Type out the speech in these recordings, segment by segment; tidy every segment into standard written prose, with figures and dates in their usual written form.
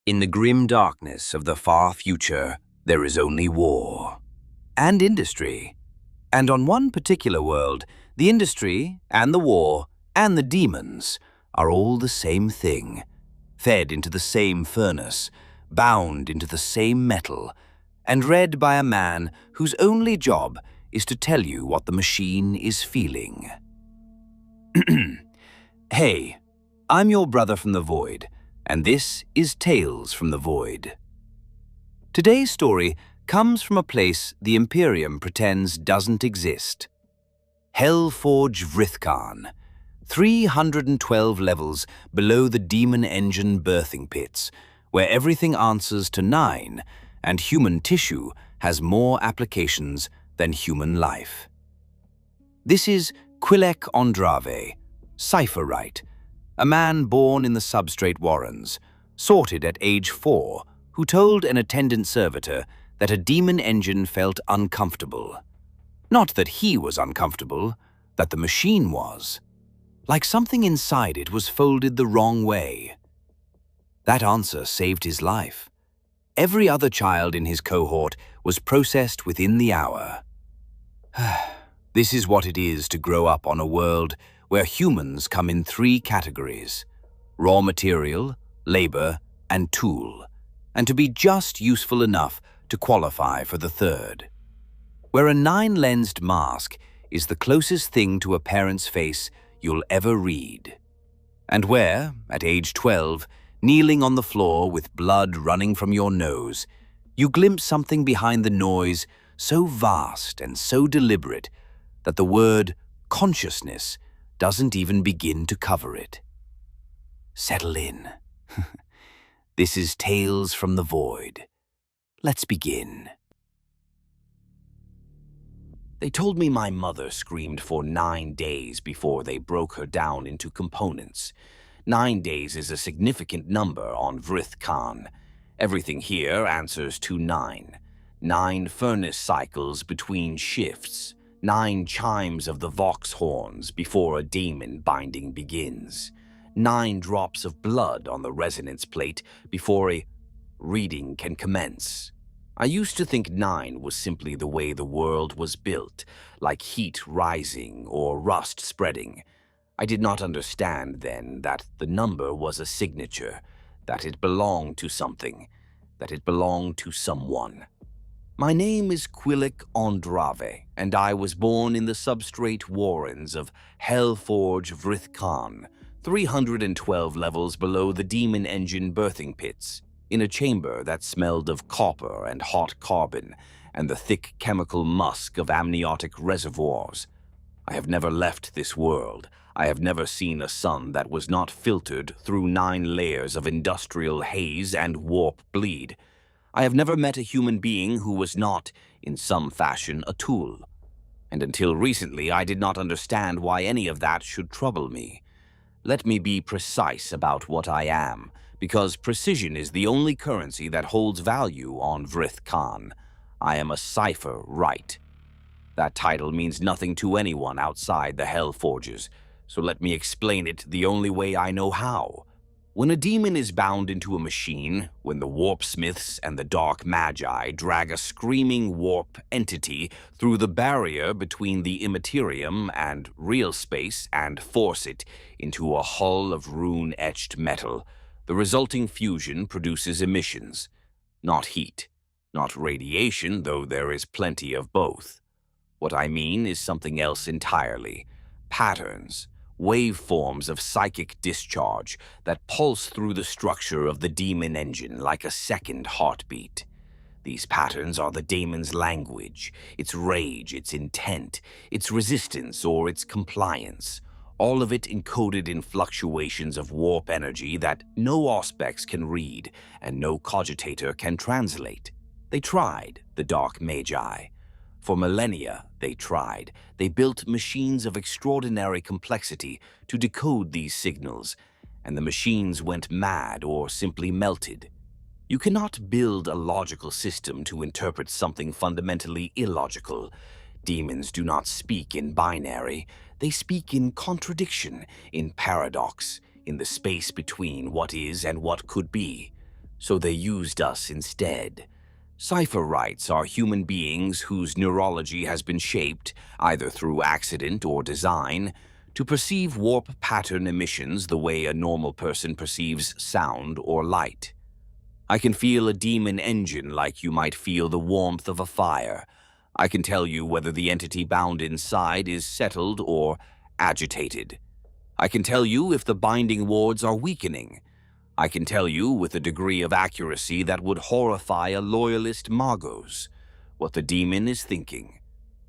In the grim darkness of the far future, there is only war. And industry. And on one particular world, the industry and the war and the demons are all the same thing, fed into the same furnace, bound into the same metal, and read by a man whose only job is to tell you what the machine is feeling. Hey, I'm your brother from the Void, and this is Tales from the Void. Today's story comes from a place the Imperium pretends doesn't exist. Hellforge Vrithkaan, 312 levels below the demon engine birthing pits, where everything answers to 9 and human tissue has more applications than human life. This is Quillek Ondrave, Cipher-Wright, a man born in the substrate Warrens, sorted at age 4, who told an attendant servitor that a demon engine felt uncomfortable. Not that he was uncomfortable, that the machine was. Like something inside it was folded the wrong way. That answer saved his life. Every other child in his cohort was processed within the hour. This is what it is to grow up on a world where humans come in 3 categories: raw material, labor, and tool, and to be just useful enough to qualify for the 3rd. Where a 9-lensed mask is the closest thing to a parent's face you'll ever read. And where, at age 12, kneeling on the floor with blood running from your nose, you glimpse something behind the noise so vast and so deliberate that the word consciousness doesn't even begin to cover it. Settle in. This is Tales from the Void. Let's begin. They told me my mother screamed for 9 days before they broke her down into components. 9 days is a significant number on Vrithkaan. Everything here answers to 9. 9 furnace cycles between shifts. 9 chimes of the vox horns before a daemon binding begins. 9 drops of blood on the resonance plate before a reading can commence. I used to think 9 was simply the way the world was built, like heat rising or rust spreading. I did not understand then that the number was a signature, that it belonged to something, that it belonged to someone. My name is Quillek Ondrave, and I was born in the substrate Warrens of Hellforge Vrithkaan, 312 levels below the demon engine birthing pits, in a chamber that smelled of copper and hot carbon and the thick chemical musk of amniotic reservoirs. I have never left this world. I have never seen a sun that was not filtered through 9 layers of industrial haze and warp bleed. I have never met a human being who was not, in some fashion, a tool. And until recently, I did not understand why any of that should trouble me. Let me be precise about what I am, because precision is the only currency that holds value on Vrithkaan. I am a Cipher-Wright. That title means nothing to anyone outside the Hellforges, so let me explain it the only way I know how. When a demon is bound into a machine, when the Warpsmiths and the Dark Magi drag a screaming warp entity through the barrier between the immaterium and real space and force it into a hull of rune-etched metal, the resulting fusion produces emissions. Not heat, not radiation, though there is plenty of both. What I mean is something else entirely. Patterns. Waveforms of psychic discharge that pulse through the structure of the demon engine like a second heartbeat. These patterns are the daemon's language, its rage, its intent, its resistance, or its compliance, all of it encoded in fluctuations of warp energy that no auspex can read and no cogitator can translate. They tried, the Dark Magi. For millennia, they tried. They built machines of extraordinary complexity to decode these signals, and the machines went mad or simply melted. You cannot build a logical system to interpret something fundamentally illogical. Demons do not speak in binary. They speak in contradiction, in paradox, in the space between what is and what could be. So they used us instead. Cipher-Wrights are human beings whose neurology has been shaped, either through accident or design, to perceive warp pattern emissions the way a normal person perceives sound or light. I can feel a demon engine like you might feel the warmth of a fire. I can tell you whether the entity bound inside is settled or agitated. I can tell you if the binding wards are weakening. I can tell you with a degree of accuracy that would horrify a loyalist Magos what the demon is thinking.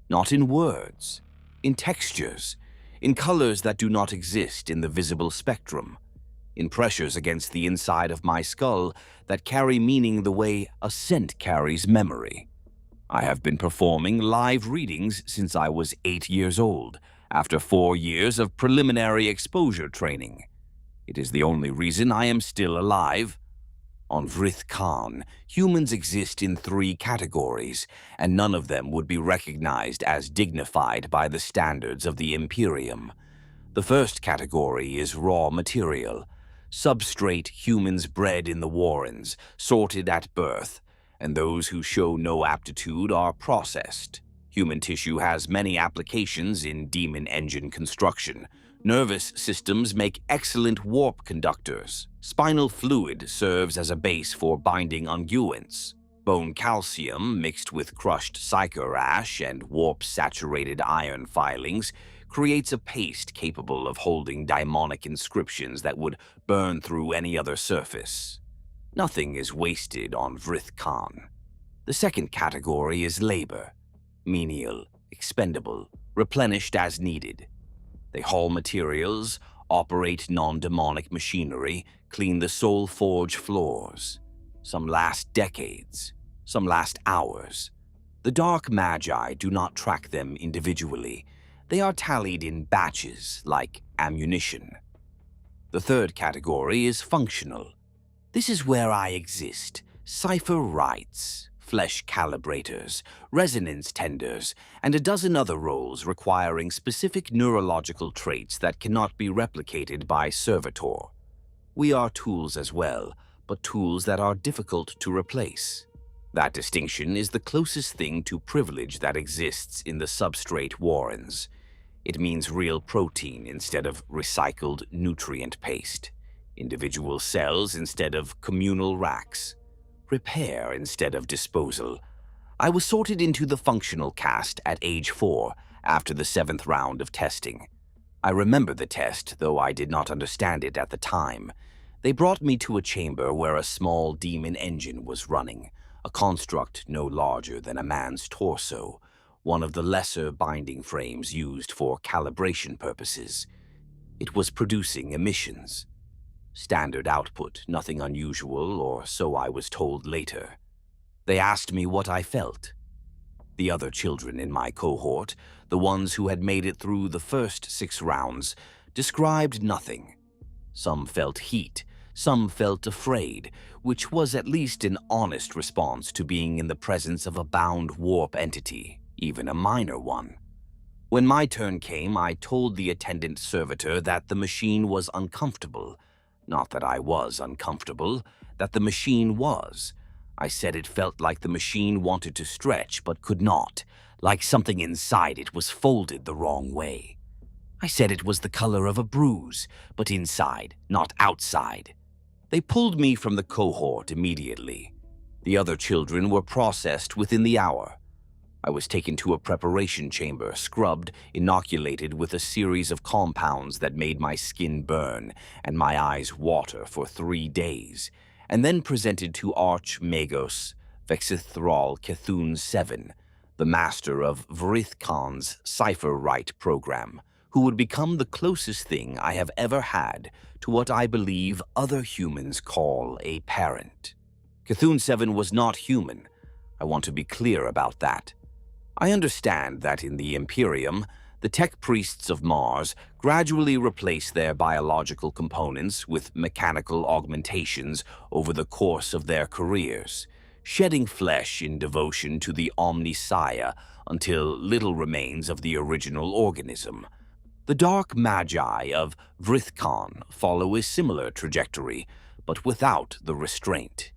Not in words, in textures, in colors that do not exist in the visible spectrum, in pressures against the inside of my skull that carry meaning the way a scent carries memory. I have been performing live readings since I was 8 years old, after 4 years of preliminary exposure training. It is the only reason I am still alive. On Vrithkaan, humans exist in 3 categories, and none of them would be recognized as dignified by the standards of the Imperium. The first category is raw material, substrate humans bred in the Warrens, sorted at birth, and those who show no aptitude are processed. Human tissue has many applications in demon engine construction. Nervous systems make excellent warp conductors. Spinal fluid serves as a base for binding unguents. Bone calcium mixed with crushed psycho ash and warp-saturated iron filings creates a paste capable of holding daemonic inscriptions that would burn through any other surface. Nothing is wasted on Vrithkaan. The second category is labor. Menial, expendable, replenished as needed. They haul materials, operate non-demonic machinery, clean the soul forge floors. Some last decades, some last hours. The Dark Magi do not track them individually. They are tallied in batches, like ammunition. The third category is functional. This is where I exist. Cipher-Wrights, flesh calibrators, resonance tenders, and a dozen other roles requiring specific neurological traits that cannot be replicated by servitor. We are tools as well, but tools that are difficult to replace. That distinction is the closest thing to privilege that exists in the substrate Warrens. It means real protein instead of recycled nutrient paste, individual cells instead of communal racks, repair instead of disposal. I was sorted into the functional caste at age 4 after the 7th round of testing. I remember the test, though I did not understand it at the time. They brought me to a chamber where a small demon engine was running, a construct no larger than a man's torso, one of the lesser binding frames used for calibration purposes. It was producing emissions. Standard output, nothing unusual, or so I was told later. They asked me what I felt. The other children in my cohort, the ones who had made it through the first 6 rounds, described nothing. Some felt heat, some felt afraid, which was at least an honest response to being in the presence of a bound warp entity, even a minor one. When my turn came, I told the attendant servitor that the machine was uncomfortable. Not that I was uncomfortable, that the machine was. I said it felt like the machine wanted to stretch but could not, like something inside it was folded the wrong way. I said it was the color of a bruise, but inside, not outside. They pulled me from the cohort immediately. The other children were processed within the hour. I was taken to a preparation chamber, scrubbed, inoculated with a series of compounds that made my skin burn and my eyes water for 3 days, and then presented to Archmagos Vexithral Cthulhu 7, the master of Vrithkaan's Cipher-Wright program, who would become the closest thing I have ever had to what I believe other humans call a parent. Cthulhu 7 was not human. I want to be clear about that. I understand that in the Imperium, the tech priests of Mars gradually replace their biological components with mechanical augmentations over the course of their careers, shedding flesh in devotion to the Omnissiah until little remains of the original organism. The Dark Magi of Vrithkaan follow a similar trajectory, but without the restraint.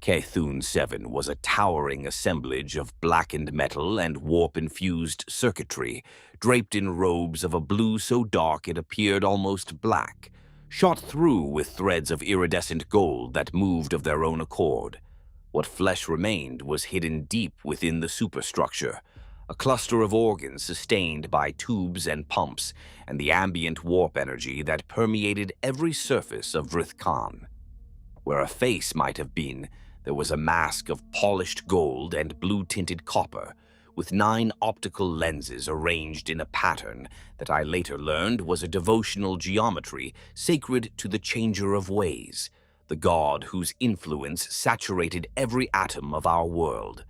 Cthulhu-7 was a towering assemblage of blackened metal and warp-infused circuitry, draped in robes of a blue so dark it appeared almost black, shot through with threads of iridescent gold that moved of their own accord. What flesh remained was hidden deep within the superstructure, a cluster of organs sustained by tubes and pumps, and the ambient warp energy that permeated every surface of Vrithkaan. Where a face might have been, there was a mask of polished gold and blue-tinted copper, with 9 optical lenses arranged in a pattern that I later learned was a devotional geometry sacred to the Changer of Ways, the god whose influence saturated every atom of our world.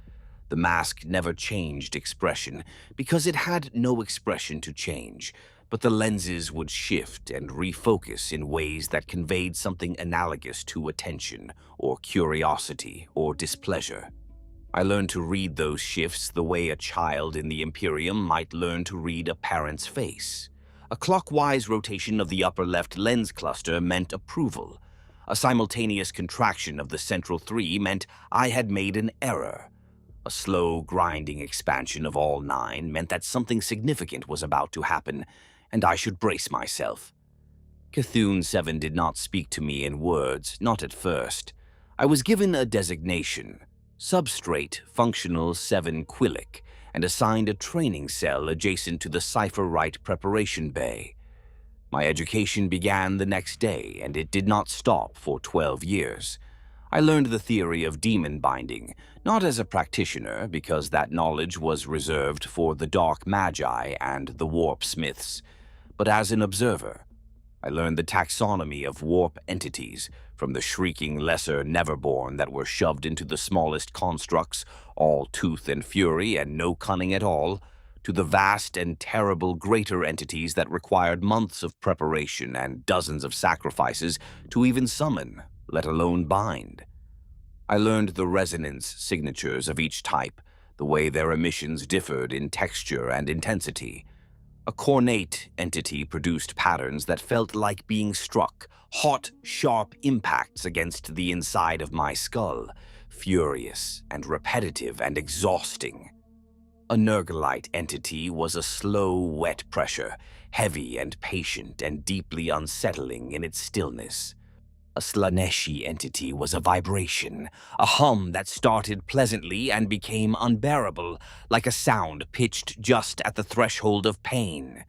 The mask never changed expression, because it had no expression to change, but the lenses would shift and refocus in ways that conveyed something analogous to attention, or curiosity, or displeasure. I learned to read those shifts the way a child in the Imperium might learn to read a parent's face. A clockwise rotation of the upper left lens cluster meant approval. A simultaneous contraction of the central 3 meant I had made an error. A slow, grinding expansion of all 9 meant that something significant was about to happen, and I should brace myself. Cthulhu-7 did not speak to me in words, not at first. I was given a designation, Substrate Functional 7 Quillek, and assigned a training cell adjacent to the Cipher-Wright preparation bay. My education began the next day, and it did not stop for 12 years. I learned the theory of demon binding, not as a practitioner, because that knowledge was reserved for the Dark Magi and the Warpsmiths, but as an observer. I learned the taxonomy of warp entities, from the shrieking lesser neverborn that were shoved into the smallest constructs, all tooth and fury and no cunning at all, to the vast and terrible greater entities that required months of preparation and dozens of sacrifices to even summon, let alone bind. I learned the resonance signatures of each type, the way their emissions differed in texture and intensity. A cornate entity produced patterns that felt like being struck, hot, sharp impacts against the inside of my skull, furious and repetitive and exhausting. A Nergalite entity was a slow, wet pressure, heavy and patient and deeply unsettling in its stillness. A Slaneshi entity was a vibration, a hum that started pleasantly and became unbearable, like a sound pitched just at the threshold of pain.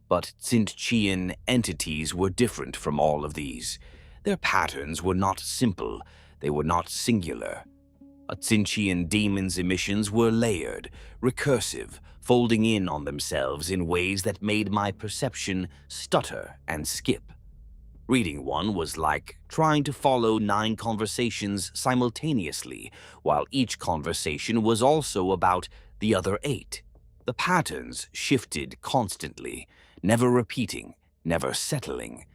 But Tzeentchian entities were different from all of these. Their patterns were not simple, they were not singular. A Tzeentchian demon's emissions were layered, recursive, folding in on themselves in ways that made my perception stutter and skip. Reading one was like trying to follow 9 conversations simultaneously, while each conversation was also about the other 8. The patterns shifted constantly, never repeating, never settling.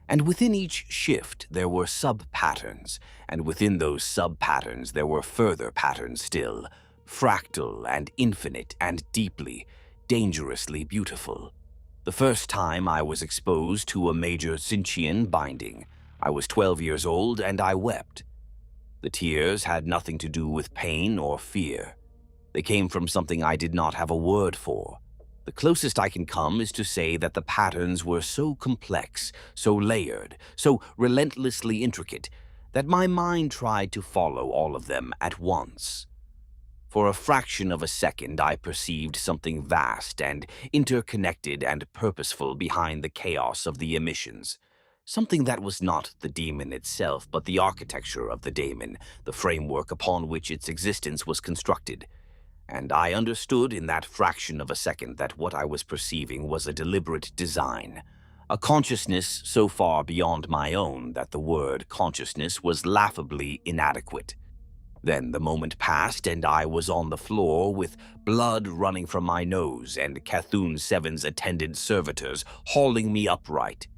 And within each shift there were sub-patterns, and within those sub-patterns there were further patterns still, fractal and infinite and deeply, dangerously beautiful. The first time I was exposed to a major Tzeentchian binding, I was 12 years old and I wept. The tears had nothing to do with pain or fear. They came from something I did not have a word for. The closest I can come is to say that the patterns were so complex, so layered, so relentlessly intricate, that my mind tried to follow all of them at once. For a fraction of a second, I perceived something vast and interconnected and purposeful behind the chaos of the emissions. Something that was not the demon itself, but the architecture of the daemon, the framework upon which its existence was constructed. And I understood in that fraction of a second that what I was perceiving was a deliberate design, a consciousness so far beyond my own that the word consciousness was laughably inadequate. Then the moment passed and I was on the floor with blood running from my nose and Cthulhu-7's attendant servitors hauling me upright.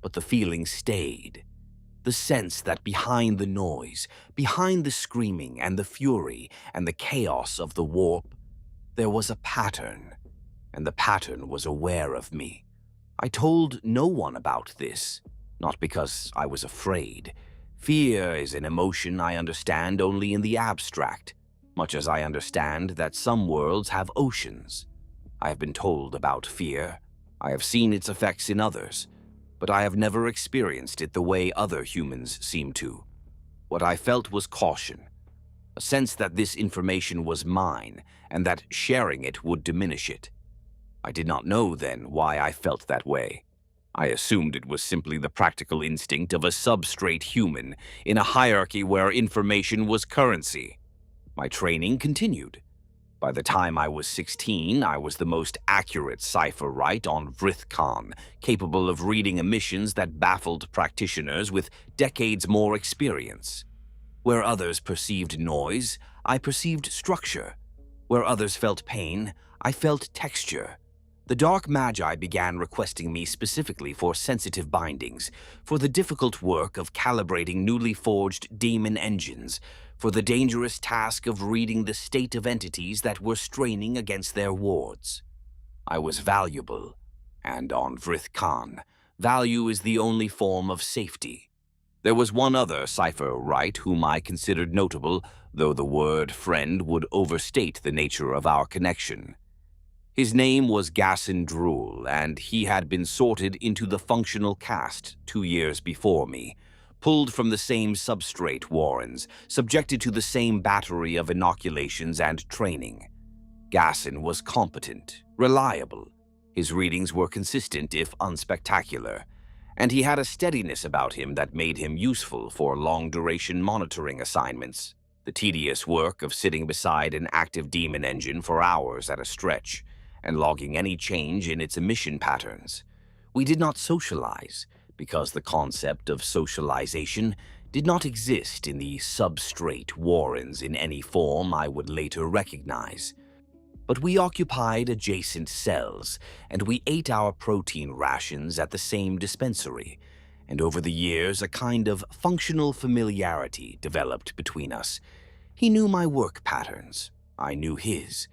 But the feeling stayed. The sense that behind the noise, behind the screaming and the fury and the chaos of the warp, there was a pattern, and the pattern was aware of me. I told no one about this, not because I was afraid. Fear is an emotion I understand only in the abstract, much as I understand that some worlds have oceans. I have been told about fear. I have seen its effects in others, but I have never experienced it the way other humans seem to. What I felt was caution, a sense that this information was mine and that sharing it would diminish it. I did not know then why I felt that way. I assumed it was simply the practical instinct of a substrate human in a hierarchy where information was currency. My training continued. By the time I was 16, I was the most accurate Cipher-Wright on Vrithkaan, capable of reading emissions that baffled practitioners with decades more experience. Where others perceived noise, I perceived structure. Where others felt pain, I felt texture. The Dark Magi began requesting me specifically for sensitive bindings, for the difficult work of calibrating newly forged daemon engines, for the dangerous task of reading the state of entities that were straining against their wards. I was valuable, and on Vrithkaan, value is the only form of safety. There was one other Cipher-Wright whom I considered notable, though the word friend would overstate the nature of our connection. His name was Gasson Drool, and he had been sorted into the functional caste 2 years before me, pulled from the same substrate warrens, subjected to the same battery of inoculations and training. Gasson was competent, reliable. His readings were consistent if unspectacular, and he had a steadiness about him that made him useful for long-duration monitoring assignments, the tedious work of sitting beside an active daemon engine for hours at a stretch, and logging any change in its emission patterns. We did not socialize, because the concept of socialization did not exist in the substrate warrens in any form I would later recognize. But we occupied adjacent cells, and we ate our protein rations at the same dispensary, and over the years a kind of functional familiarity developed between us. He knew my work patterns, I knew his.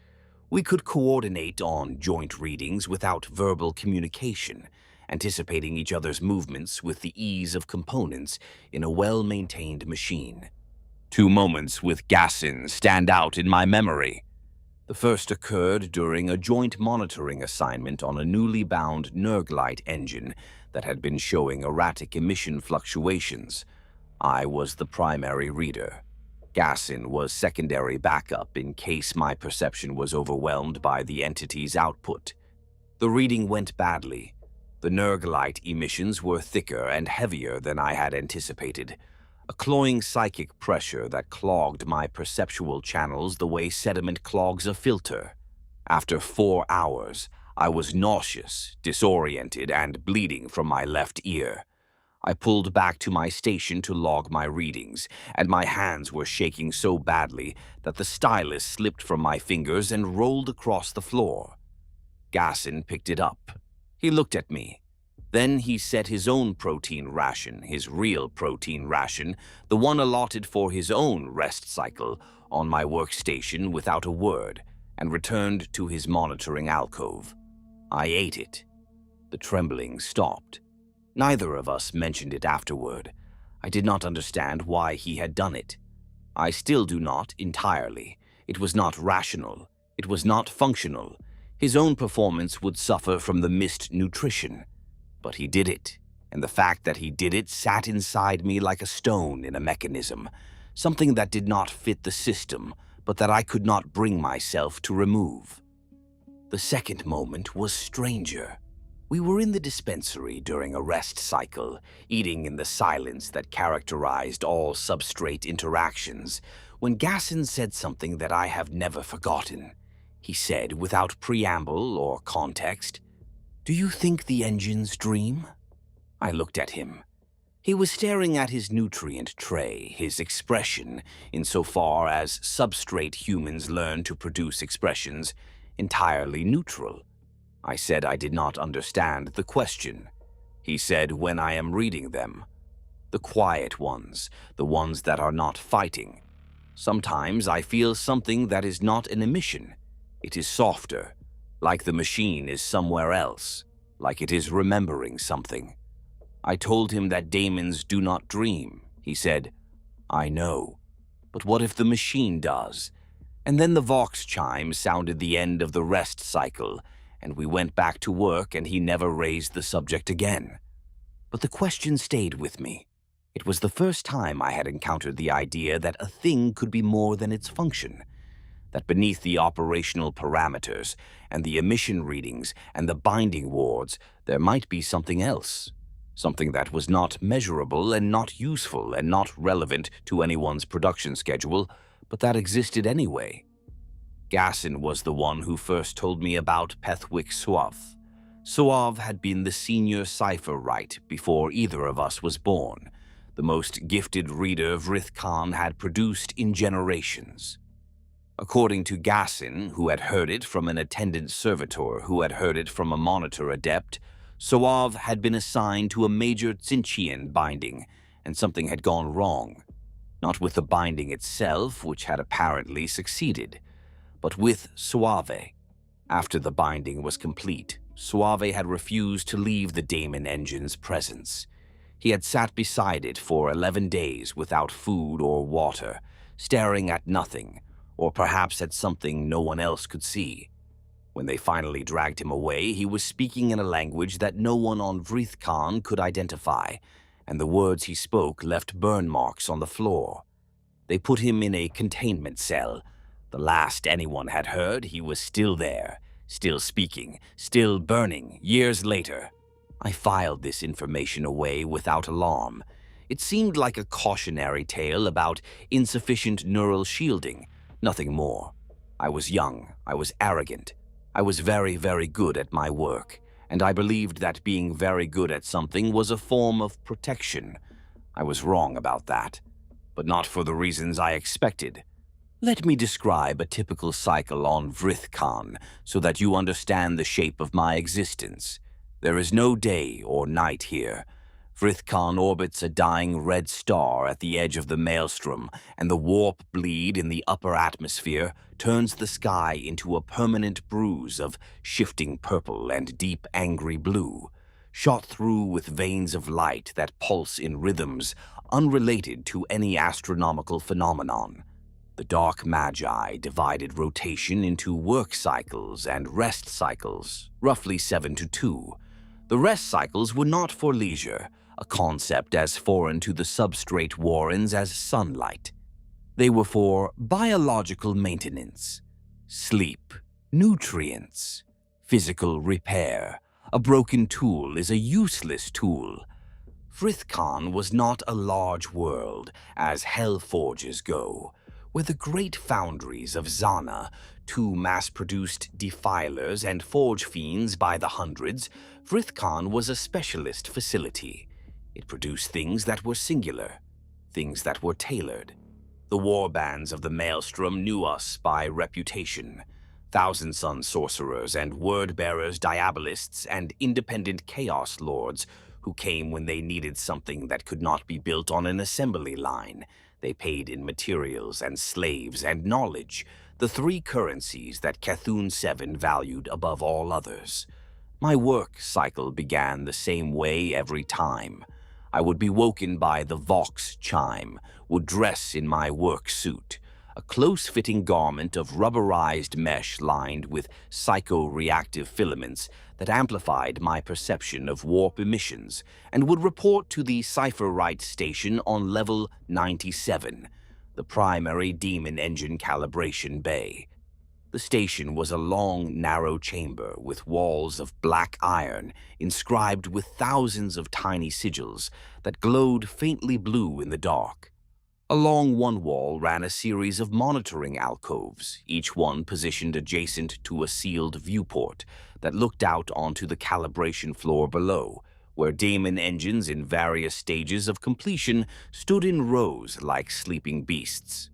We could coordinate on joint readings without verbal communication, anticipating each other's movements with the ease of components in a well-maintained machine. 2 moments with Gasson stand out in my memory. The first occurred during a joint monitoring assignment on a newly bound Nerglite engine that had been showing erratic emission fluctuations. I was the primary reader. Gasson was secondary backup in case my perception was overwhelmed by the entity's output. The reading went badly. The Nerglite emissions were thicker and heavier than I had anticipated, a cloying psychic pressure that clogged my perceptual channels the way sediment clogs a filter. After 4 hours, I was nauseous, disoriented, and bleeding from my left ear. I pulled back to my station to log my readings, and my hands were shaking so badly that the stylus slipped from my fingers and rolled across the floor. Gasson picked it up. He looked at me. Then he set his own protein ration, his real protein ration, the one allotted for his own rest cycle, on my workstation without a word, and returned to his monitoring alcove. I ate it. The trembling stopped. Neither of us mentioned it afterward. I did not understand why he had done it. I still do not entirely. It was not rational. It was not functional. His own performance would suffer from the missed nutrition. But he did it, and the fact that he did it sat inside me like a stone in a mechanism, something that did not fit the system, but that I could not bring myself to remove. The second moment was stranger. We were in the dispensary during a rest cycle, eating in the silence that characterized all substrate interactions, when Gasson said something that I have never forgotten. He said, without preamble or context, "Do you think the engines dream?" I looked at him. He was staring at his nutrient tray, his expression, insofar as substrate humans learn to produce expressions, entirely neutral. I said I did not understand the question. He said, "When I am reading them. The quiet ones, the ones that are not fighting. Sometimes I feel something that is not an emission. It is softer, like the machine is somewhere else, like it is remembering something." I told him that daemons do not dream. He said, "I know, but what if the machine does?" And then the Vox chime sounded the end of the rest cycle, and we went back to work, and he never raised the subject again. But the question stayed with me. It was the first time I had encountered the idea that a thing could be more than its function, that beneath the operational parameters and the emission readings and the binding wards, there might be something else, something that was not measurable and not useful and not relevant to anyone's production schedule, but that existed anyway. Gasson was the one who first told me about Pethwick Suave. Suave had been the senior Cipher-Wright before either of us was born, the most gifted reader Vrithkaan had produced in generations. According to Gasson, who had heard it from an attendant servitor who had heard it from a monitor adept, Suave had been assigned to a major Tzeentchian binding, and something had gone wrong. Not with the binding itself, which had apparently succeeded, but with Suave. After the binding was complete, Suave had refused to leave the daemon engine's presence. He had sat beside it for 11 days without food or water, staring at nothing, or perhaps at something no one else could see. When they finally dragged him away, he was speaking in a language that no one on Vrithkaan could identify, and the words he spoke left burn marks on the floor. They put him in a containment cell. The last anyone had heard, he was still there, still speaking, still burning, years later. I filed this information away without alarm. It seemed like a cautionary tale about insufficient neural shielding, nothing more. I was young, I was arrogant. I was very, very good at my work, and I believed that being very good at something was a form of protection. I was wrong about that, but not for the reasons I expected. Let me describe a typical cycle on Vrithkaan so that you understand the shape of my existence. There is no day or night here. Vrithkaan orbits a dying red star at the edge of the maelstrom, and the warp bleed in the upper atmosphere turns the sky into a permanent bruise of shifting purple and deep angry blue, shot through with veins of light that pulse in rhythms unrelated to any astronomical phenomenon. The Dark Magi divided rotation into work cycles and rest cycles, roughly 7 to 2. The rest cycles were not for leisure, a concept as foreign to the substrate Warrens as sunlight. They were for biological maintenance, sleep, nutrients, physical repair. A broken tool is a useless tool. Vrithkaan was not a large world, as Hellforges go, where the great foundries of Zana, two mass-produced defilers and forge fiends by the hundreds, Vrithkaan was a specialist facility. It produced things that were singular, things that were tailored. The warbands of the Maelstrom knew us by reputation. Thousand Sun sorcerers and word-bearers, diabolists, and independent chaos lords who came when they needed something that could not be built on an assembly line. They paid in materials and slaves and knowledge, the three currencies that Cthulhu 7 valued above all others. My work cycle began the same way every time. I would be woken by the Vox chime, would dress in my work suit, a close-fitting garment of rubberized mesh lined with psycho-reactive filaments that amplified my perception of warp emissions, and would report to the Cipher-Wright station on level 97, the primary demon engine calibration bay. The station was a long, narrow chamber with walls of black iron inscribed with thousands of tiny sigils that glowed faintly blue in the dark. Along one wall ran a series of monitoring alcoves, each one positioned adjacent to a sealed viewport that looked out onto the calibration floor below, where daemon engines in various stages of completion stood in rows like sleeping beasts.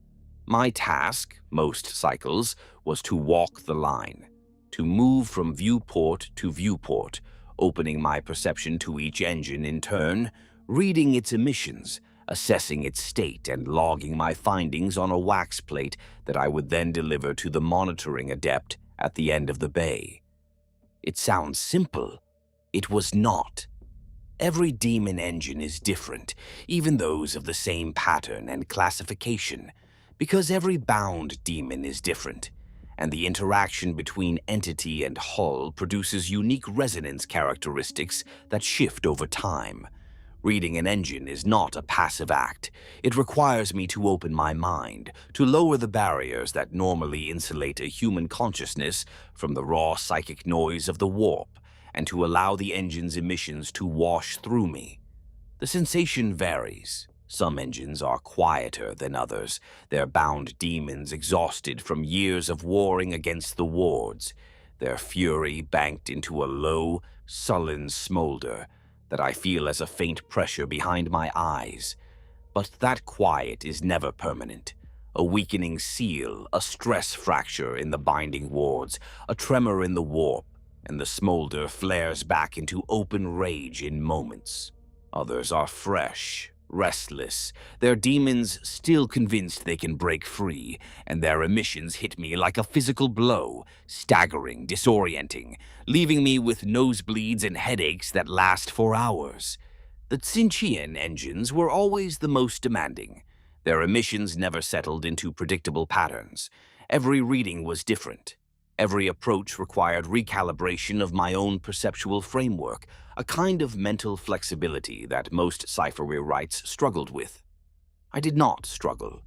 My task, most cycles, was to walk the line, to move from viewport to viewport, opening my perception to each engine in turn, reading its emissions, assessing its state, and logging my findings on a wax plate that I would then deliver to the monitoring adept at the end of the bay. It sounds simple. It was not. Every daemon engine is different, even those of the same pattern and classification, because every bound daemon is different, and the interaction between entity and hull produces unique resonance characteristics that shift over time. Reading an engine is not a passive act. It requires me to open my mind, to lower the barriers that normally insulate a human consciousness from the raw psychic noise of the warp, and to allow the engine's emissions to wash through me. The sensation varies. Some engines are quieter than others, their bound demons exhausted from years of warring against the wards, their fury banked into a low, sullen smolder that I feel as a faint pressure behind my eyes. But that quiet is never permanent. A weakening seal, a stress fracture in the binding wards, a tremor in the warp, and the smolder flares back into open rage in moments. Others are fresh, restless, their demons still convinced they can break free, and their emissions hit me like a physical blow, staggering, disorienting, leaving me with nosebleeds and headaches that last for hours. The Tzeentchian engines were always the most demanding. Their emissions never settled into predictable patterns. Every reading was different. Every approach required recalibration of my own perceptual framework, a kind of mental flexibility that most Cipher-Wrights struggled with. I did not struggle.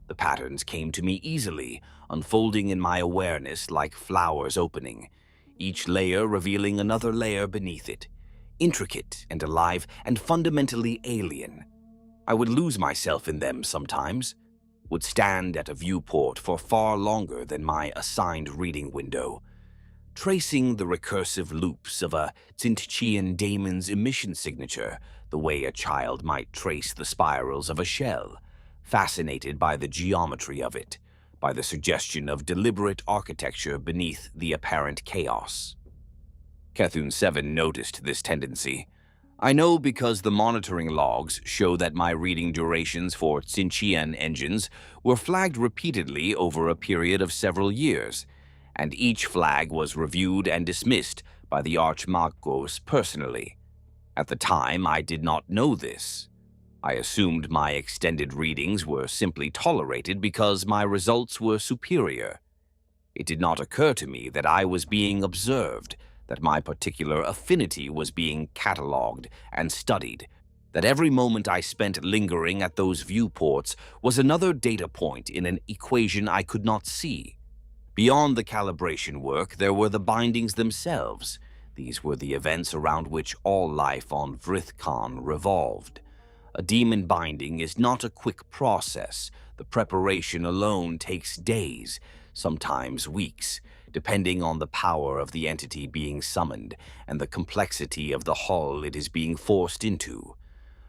The patterns came to me easily, unfolding in my awareness like flowers opening, each layer revealing another layer beneath it, intricate and alive and fundamentally alien. I would lose myself in them sometimes, would stand at a viewport for far longer than my assigned reading window, tracing the recursive loops of a Tzeentchian daemon's emission signature the way a child might trace the spirals of a shell, fascinated by the geometry of it, by the suggestion of deliberate architecture beneath the apparent chaos. Cthulhu 7 noticed this tendency. I know because the monitoring logs show that my reading durations for Tzeentchian engines were flagged repeatedly over a period of several years, and each flag was reviewed and dismissed by the Archmagos personally. At the time, I did not know this. I assumed my extended readings were simply tolerated because my results were superior. It did not occur to me that I was being observed, that my particular affinity was being catalogued and studied, that every moment I spent lingering at those viewports was another data point in an equation I could not see. Beyond the calibration work, there were the bindings themselves. These were the events around which all life on Vrithkaan revolved. A demon binding is not a quick process. The preparation alone takes days, sometimes weeks, depending on the power of the entity being summoned and the complexity of the hull it is being forced into.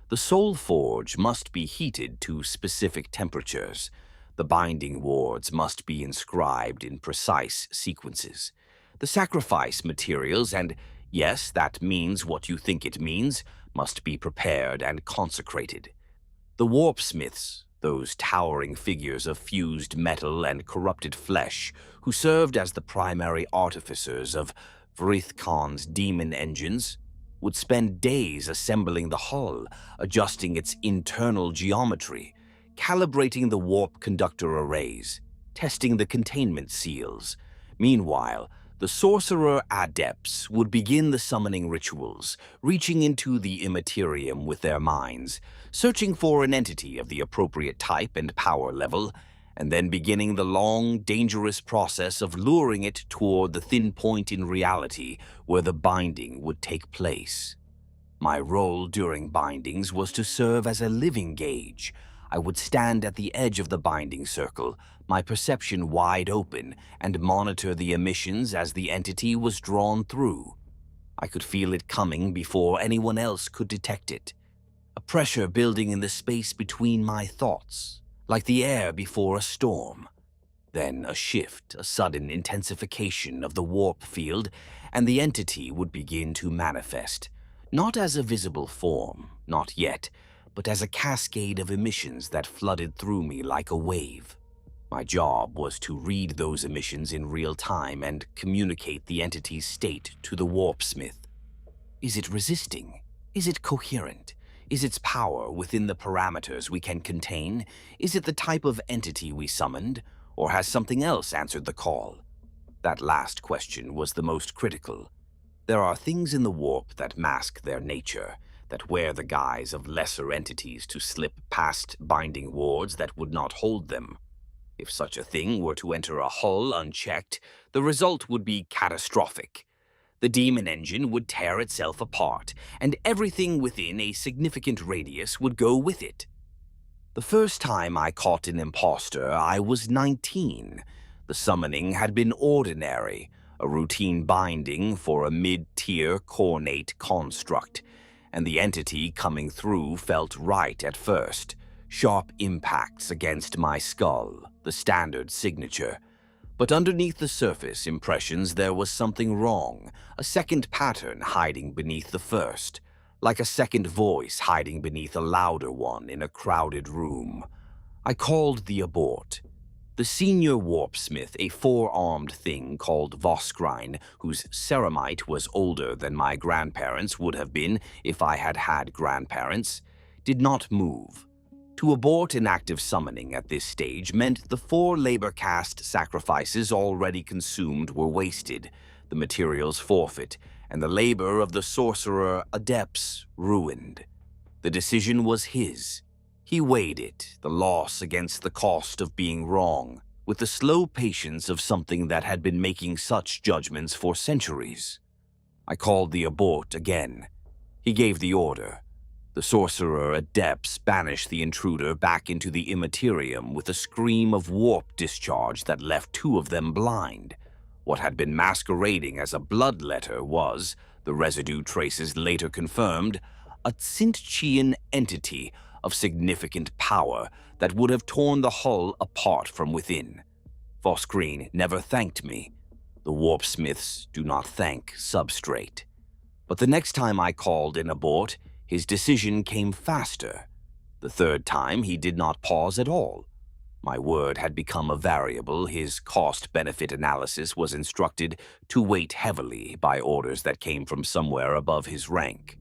The soul forge must be heated to specific temperatures. The binding wards must be inscribed in precise sequences. The sacrifice materials, and yes, that means what you think it means, must be prepared and consecrated. The Warpsmiths, those towering figures of fused metal and corrupted flesh, who served as the primary artificers of Vrithkaan's demon engines, would spend days assembling the hull, adjusting its internal geometry, calibrating the warp conductor arrays, testing the containment seals. Meanwhile, the sorcerer adepts would begin the summoning rituals, reaching into the immaterium with their minds, searching for an entity of the appropriate type and power level, and then beginning the long, dangerous process of luring it toward the thin point in reality where the binding would take place. My role during bindings was to serve as a living gauge. I would stand at the edge of the binding circle, my perception wide open, and monitor the emissions as the entity was drawn through. I could feel it coming before anyone else could detect it. A pressure building in the space between my thoughts, like the air before a storm. Then a shift, a sudden intensification of the warp field, and the entity would begin to manifest, not as a visible form, not yet, but as a cascade of emissions that flooded through me like a wave. My job was to read those emissions in real time and communicate the entity's state to the Warpsmith. Is it resisting? Is it coherent? Is its power within the parameters we can contain? Is it the type of entity we summoned? Or has something else answered the call? That last question was the most critical. There are things in the warp that mask their nature, that wear the guise of lesser entities to slip past binding wards that would not hold them. If such a thing were to enter a hull unchecked, the result would be catastrophic. The demon engine would tear itself apart, and everything within a significant radius would go with it. The first time I caught an imposter, I was 19. The summoning had been ordinary, a routine binding for a mid-tier cornate construct, and the entity coming through felt right at first. Sharp impacts against my skull, the standard signature. But underneath the surface impressions there was something wrong, a second pattern hiding beneath the first, like a second voice hiding beneath a louder one in a crowded room. I called the abort. The senior Warpsmith, a four-armed thing called Vrithkaan, whose ceramite was older than my grandparents would have been if I had had grandparents, did not move. To abort an active summoning at this stage meant the 4 labor caste sacrifices already consumed were wasted, the materials forfeit, and the labor of the sorcerer adepts ruined. The decision was his. He weighed it, the loss against the cost of being wrong, with the slow patience of something that had been making such judgments for centuries. I called the abort again. He gave the order. The sorcerer adepts banished the intruder back into the immaterium with a scream of warp discharge that left 2 of them blind. What had been masquerading as a bloodletter was, the residue traces later confirmed, a Tzeentchian entity of significant power that would have torn the hull apart from within. Vrithkaan never thanked me. The Warpsmiths do not thank substrate. But the next time I called an abort, his decision came faster. The third time he did not pause at all. My word had become a variable. His cost-benefit analysis was instructed to weight heavily by orders that came from somewhere above his rank.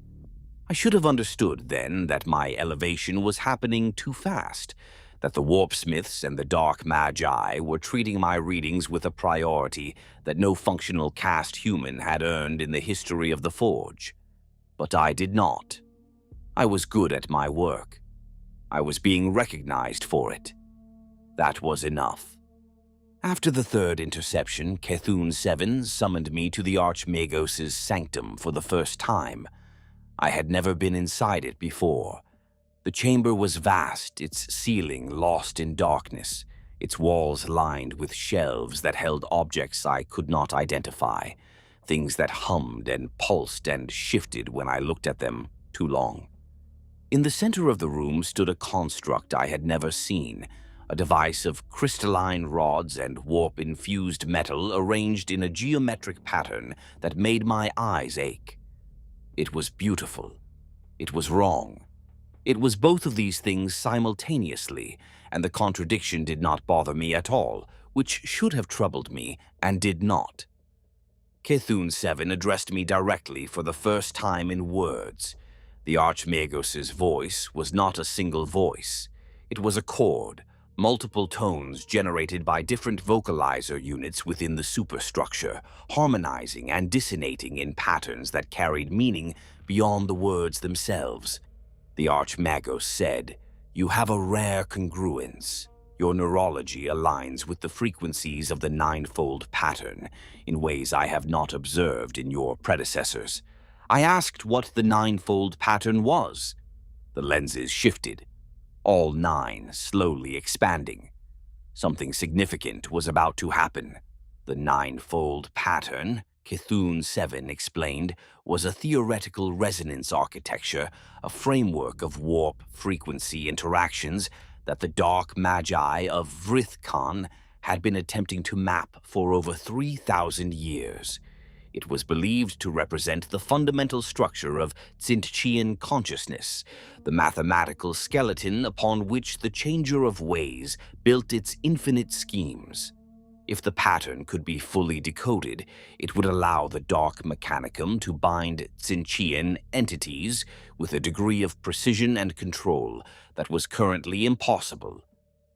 I should have understood then that my elevation was happening too fast, that the Warpsmiths and the Dark Magi were treating my readings with a priority that no functional caste human had earned in the history of the Forge. But I did not. I was good at my work. I was being recognized for it. That was enough. After the third interception, Cthulhu-7 summoned me to the Archmagos' sanctum for the first time. I had never been inside it before. The chamber was vast, its ceiling lost in darkness, its walls lined with shelves that held objects I could not identify, things that hummed and pulsed and shifted when I looked at them too long. In the center of the room stood a construct I had never seen, a device of crystalline rods and warp-infused metal arranged in a geometric pattern that made my eyes ache. It was beautiful. It was wrong. It was both of these things simultaneously, and the contradiction did not bother me at all, which should have troubled me, and did not. Cthulhu-7 addressed me directly for the first time in words. The Archmagos' voice was not a single voice. It was a chord, multiple tones generated by different vocalizer units within the superstructure, harmonizing and dissonating in patterns that carried meaning beyond the words themselves. The Archmagos said, "You have a rare congruence. Your neurology aligns with the frequencies of the ninefold pattern in ways I have not observed in your predecessors." I asked what the ninefold pattern was. The lenses shifted, all 9 slowly expanding. Something significant was about to happen. The ninefold pattern, Cthulhu-7 explained, was a theoretical resonance architecture, a framework of warp frequency interactions that the Dark Magi of Vrithkaan had been attempting to map for over 3,000 years. It was believed to represent the fundamental structure of Tzeentchian consciousness, the mathematical skeleton upon which the Changer of Ways built its infinite schemes. If the pattern could be fully decoded, it would allow the Dark Mechanicum to bind Tzeentchian entities with a degree of precision and control that was currently impossible.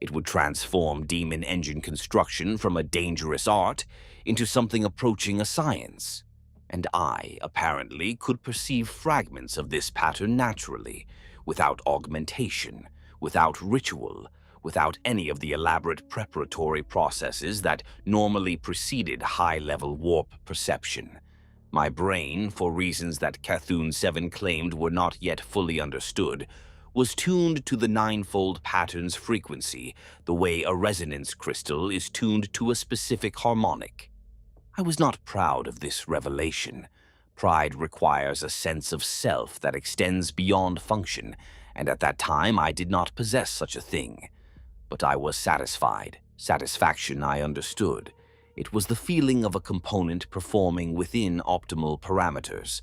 It would transform demon engine construction from a dangerous art into something approaching a science. And I, apparently, could perceive fragments of this pattern naturally, without augmentation, without ritual, without any of the elaborate preparatory processes that normally preceded high-level warp perception. My brain, for reasons that Cthulhu-7 claimed were not yet fully understood, was tuned to the ninefold pattern's frequency, the way a resonance crystal is tuned to a specific harmonic. I was not proud of this revelation. Pride requires a sense of self that extends beyond function, and at that time I did not possess such a thing. But I was satisfied. Satisfaction I understood. It was the feeling of a component performing within optimal parameters.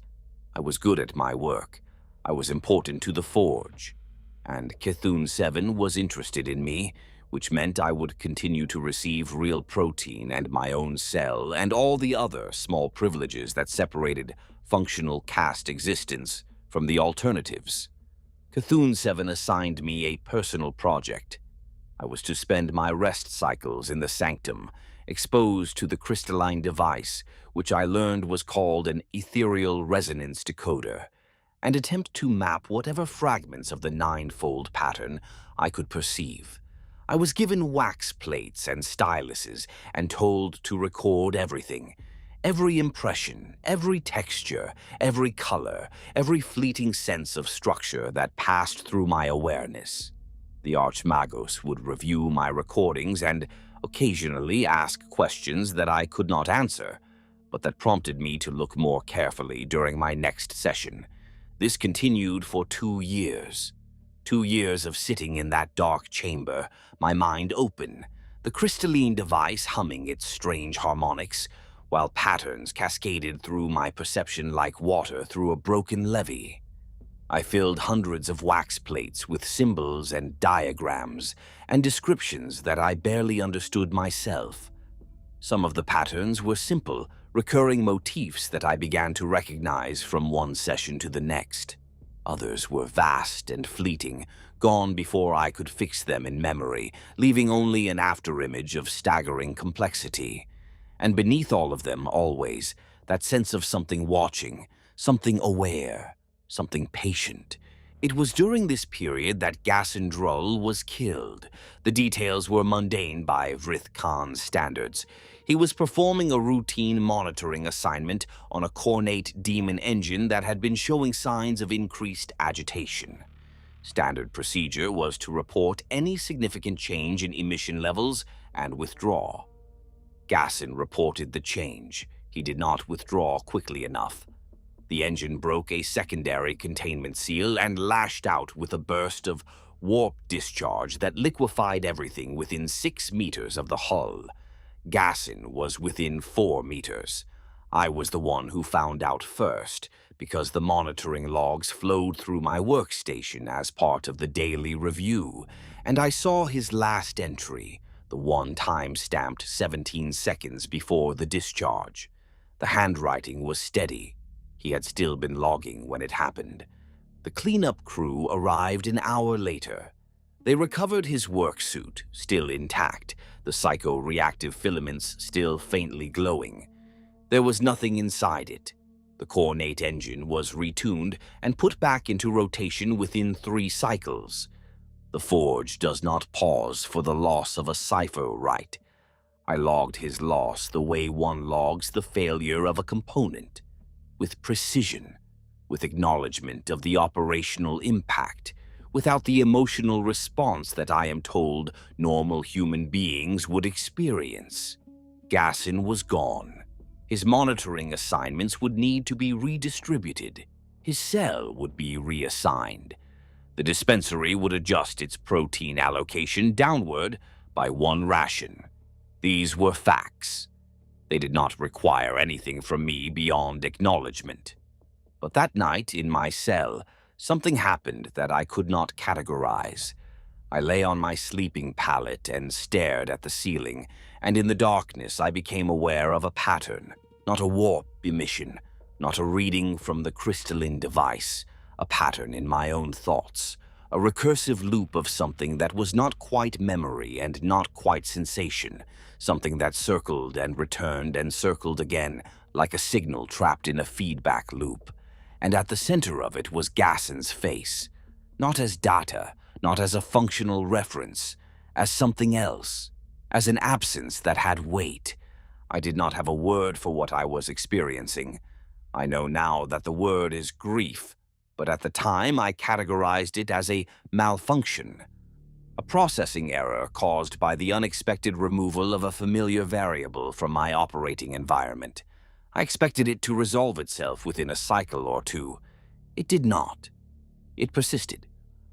I was good at my work. I was important to the Forge. And Cthulhu-7 was interested in me, which meant I would continue to receive real protein and my own cell and all the other small privileges that separated functional caste existence from the alternatives. Cthulhu-7 assigned me a personal project. I was to spend my rest cycles in the sanctum, exposed to the crystalline device, which I learned was called an ethereal resonance decoder, and attempt to map whatever fragments of the ninefold pattern I could perceive. I was given wax plates and styluses and told to record everything. Every impression, every texture, every color, every fleeting sense of structure that passed through my awareness. The Archmagos would review my recordings and occasionally ask questions that I could not answer, but that prompted me to look more carefully during my next session. This continued for 2 years. 2 years of sitting in that dark chamber, my mind open, the crystalline device humming its strange harmonics, while patterns cascaded through my perception like water through a broken levee. I filled hundreds of wax plates with symbols and diagrams and descriptions that I barely understood myself. Some of the patterns were simple, recurring motifs that I began to recognize from one session to the next. Others were vast and fleeting, gone before I could fix them in memory, leaving only an afterimage of staggering complexity. And beneath all of them, always, that sense of something watching, something aware, something patient. It was during this period that Gasson Drull was killed. The details were mundane by Vrithkaan's standards. He was performing a routine monitoring assignment on a cornate demon engine that had been showing signs of increased agitation. Standard procedure was to report any significant change in emission levels and withdraw. Gasson reported the change. He did not withdraw quickly enough. The engine broke a secondary containment seal and lashed out with a burst of warp discharge that liquefied everything within 6 meters of the hull. Gasson was within 4 meters. I was the one who found out first, because the monitoring logs flowed through my workstation as part of the daily review, and I saw his last entry, the one time-stamped 17 seconds before the discharge. The handwriting was steady. He had still been logging when it happened. The cleanup crew arrived an hour later. They recovered his work suit, still intact, the psycho-reactive filaments still faintly glowing. There was nothing inside it. The cornate engine was retuned and put back into rotation within 3 cycles. The Forge does not pause for the loss of a Cipher-Wright. I logged his loss the way one logs the failure of a component. With precision, with acknowledgement of the operational impact, without the emotional response that I am told normal human beings would experience. Gasson was gone. His monitoring assignments would need to be redistributed. His cell would be reassigned. The dispensary would adjust its protein allocation downward by 1 ration. These were facts. They did not require anything from me beyond acknowledgement. But that night, in my cell, something happened that I could not categorize. I lay on my sleeping pallet and stared at the ceiling, and in the darkness I became aware of a pattern, not a warp emission, not a reading from the crystalline device, a pattern in my own thoughts, a recursive loop of something that was not quite memory and not quite sensation, something that circled and returned and circled again, like a signal trapped in a feedback loop. And at the center of it was Gassen's face, not as data, not as a functional reference, as something else, as an absence that had weight. I did not have a word for what I was experiencing. I know now that the word is grief, but at the time I categorized it as a malfunction, a processing error caused by the unexpected removal of a familiar variable from my operating environment. I expected it to resolve itself within a cycle or two. It did not. It persisted,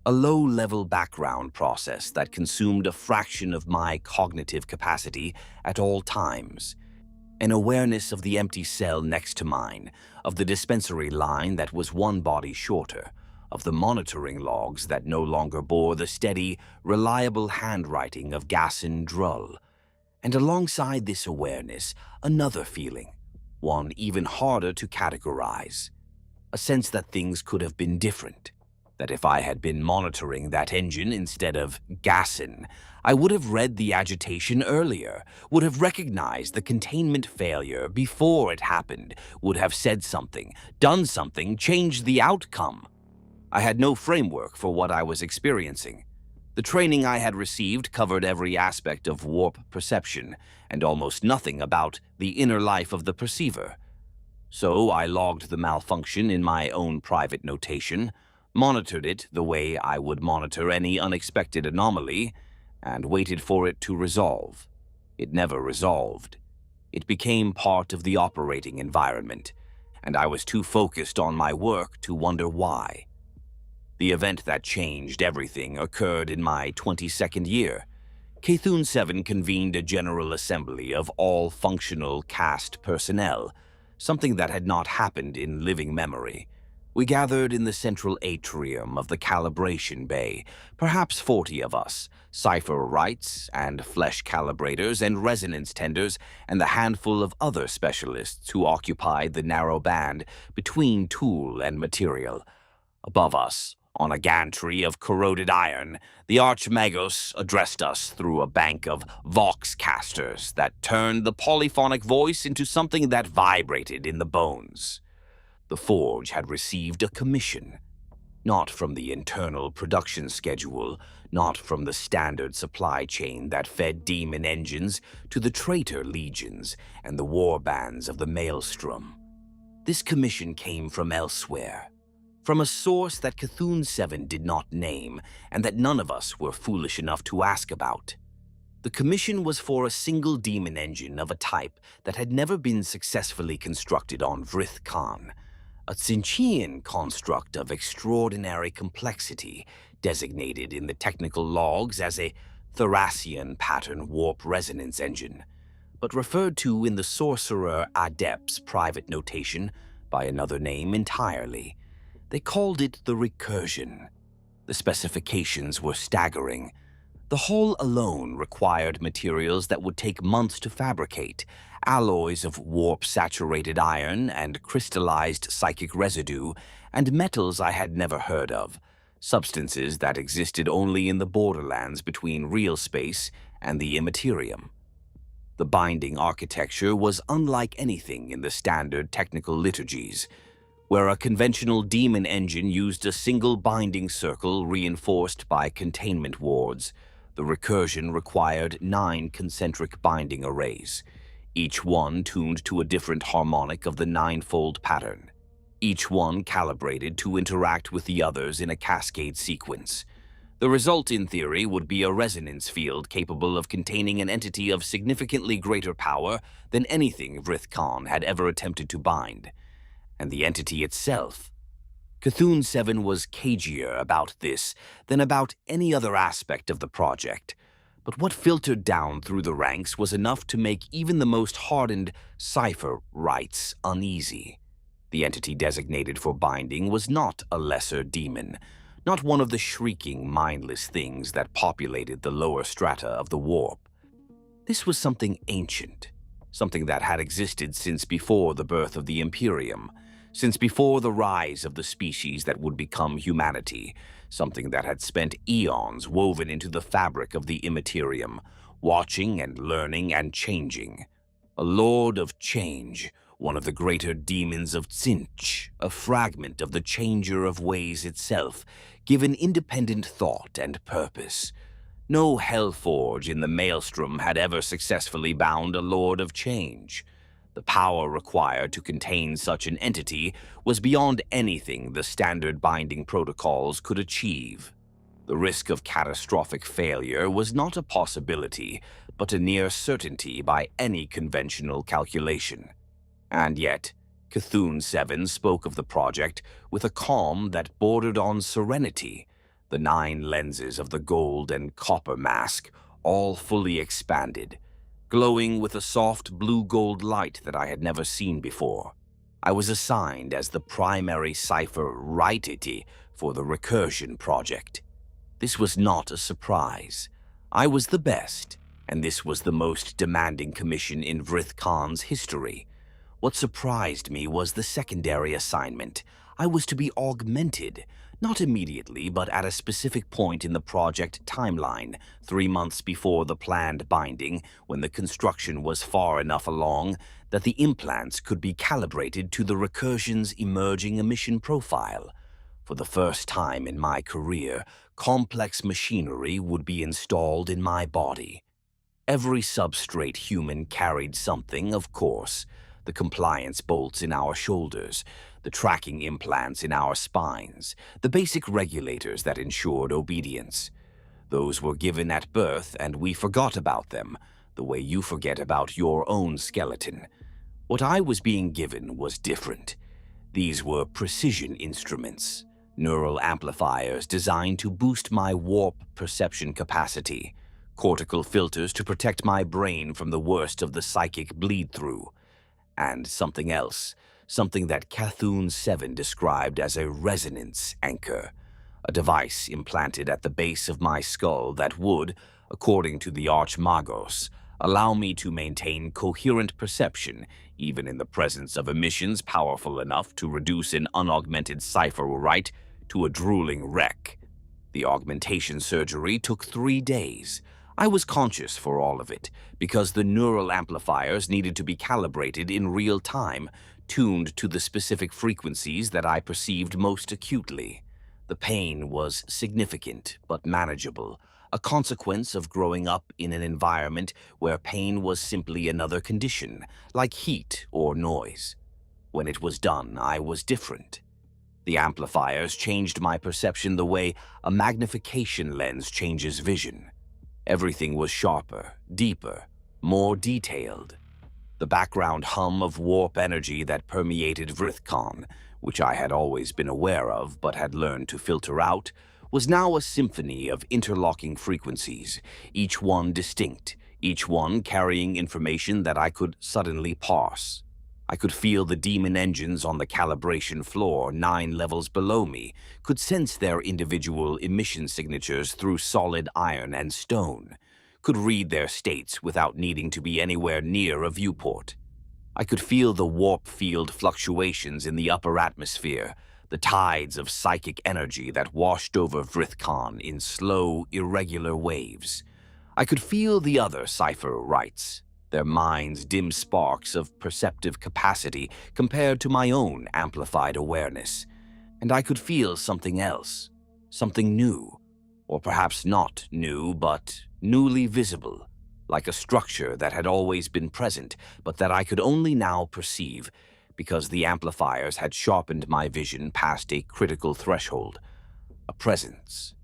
a low-level background process that consumed a fraction of my cognitive capacity at all times. An awareness of the empty cell next to mine, of the dispensary line that was one body shorter, of the monitoring logs that no longer bore the steady, reliable handwriting of Gassen Drull. And alongside this awareness, another feeling, one even harder to categorize. A sense that things could have been different, that if I had been monitoring that engine instead of Gassen, I would have read the agitation earlier, would have recognized the containment failure before it happened, would have said something, done something, changed the outcome. I had no framework for what I was experiencing. The training I had received covered every aspect of warp perception, and almost nothing about the inner life of the perceiver. So I logged the malfunction in my own private notation, monitored it the way I would monitor any unexpected anomaly, and waited for it to resolve. It never resolved. It became part of the operating environment, and I was too focused on my work to wonder why. The event that changed everything occurred in my 22nd year. Cthulhu 7 convened a general assembly of all functional cast personnel, something that had not happened in living memory. We gathered in the central atrium of the calibration bay, perhaps 40 of us, Cipher-Wrights and flesh calibrators and resonance tenders, and the handful of other specialists who occupied the narrow band between tool and material. Above us, on a gantry of corroded iron, the Archmagos addressed us through a bank of voxcasters that turned the polyphonic voice into something that vibrated in the bones. The Forge had received a commission, not from the internal production schedule, not from the standard supply chain that fed demon engines to the traitor legions and the war bands of the Maelstrom. This commission came from elsewhere, from a source that Cthulhu 7 did not name and that none of us were foolish enough to ask about. The commission was for a single demon engine of a type that had never been successfully constructed on Vrithkaan, a Tzeentchian construct of extraordinary complexity, designated in the technical logs as a Thracian pattern warp resonance engine, but referred to in the sorcerer adept's private notation by another name entirely. They called it the Recursion. The specifications were staggering. The hull alone required materials that would take months to fabricate, alloys of warp-saturated iron and crystallized psychic residue, and metals I had never heard of, substances that existed only in the borderlands between real space and the immaterium. The binding architecture was unlike anything in the standard technical liturgies, where a conventional demon engine used a single binding circle reinforced by containment wards. The Recursion required 9 concentric binding arrays, each one tuned to a different harmonic of the 9-fold pattern, each one calibrated to interact with the others in a cascade sequence. The result, in theory, would be a resonance field capable of containing an entity of significantly greater power than anything Vrithkaan had ever attempted to bind. And the entity itself. Cthulhu 7 was cagier about this than about any other aspect of the project, but what filtered down through the ranks was enough to make even the most hardened Cipher-Wrights uneasy. The entity designated for binding was not a lesser demon, not one of the shrieking, mindless things that populated the lower strata of the warp. This was something ancient, something that had existed since before the birth of the Imperium, since before the rise of the species that would become humanity, something that had spent eons woven into the fabric of the immaterium, watching and learning and changing. A lord of change, one of the greater demons of Tzeentch, a fragment of the changer of ways itself, given independent thought and purpose. No hellforge in the maelstrom had ever successfully bound a lord of change. The power required to contain such an entity was beyond anything the standard binding protocols could achieve. The risk of catastrophic failure was not a possibility, but a near certainty by any conventional calculation. And yet, Cthulhu-7 spoke of the project with a calm that bordered on serenity. The 9 lenses of the gold and copper mask, all fully expanded, glowing with a soft blue-gold light that I had never seen before. I was assigned as the primary Cipher-Wright for the Recursion project. This was not a surprise. I was the best, and this was the most demanding commission in Vrithkaan's history. What surprised me was the secondary assignment. I was to be augmented, not immediately, but at a specific point in the project timeline, 3 months before the planned binding, when the construction was far enough along that the implants could be calibrated to the Recursion's emerging emission profile. For the first time in my career, complex machinery would be installed in my body. Every substrate human carried something, of course. The compliance bolts in our shoulders, the tracking implants in our spines, the basic regulators that ensured obedience. Those were given at birth, and we forgot about them, the way you forget about your own skeleton. What I was being given was different. These were precision instruments, neural amplifiers designed to boost my warp perception capacity, cortical filters to protect my brain from the worst of the psychic bleed-through, and something else, something that Cthulhu-7 described as a resonance anchor, a device implanted at the base of my skull that would, according to the Archmagos, allow me to maintain coherent perception even in the presence of emissions powerful enough to reduce an unaugmented Cipher-Wright to a drooling wreck. The augmentation surgery took 3 days. I was conscious for all of it, because the neural amplifiers needed to be calibrated in real time, tuned to the specific frequencies that I perceived most acutely. The pain was significant but manageable, a consequence of growing up in an environment where pain was simply another condition, like heat or noise. When it was done, I was different. The amplifiers changed my perception the way a magnification lens changes vision. Everything was sharper, deeper, more detailed. The background hum of warp energy that permeated Vrithkaan, which I had always been aware of but had learned to filter out, was now a symphony of interlocking frequencies, each one distinct, each one carrying information that I could suddenly parse. I could feel the demon engines on the calibration floor 9 levels below me, could sense their individual emission signatures through solid iron and stone, could read their states without needing to be anywhere near a viewport. I could feel the warp field fluctuations in the upper atmosphere, the tides of psychic energy that washed over Vrithkaan in slow, irregular waves. I could feel the other Cipher-Wrights, their minds dim sparks of perceptive capacity compared to my own amplified awareness. And I could feel something else, something new, or perhaps not new, but newly visible, like a structure that had always been present, but that I could only now perceive, because the amplifiers had sharpened my vision past a critical threshold. A presence,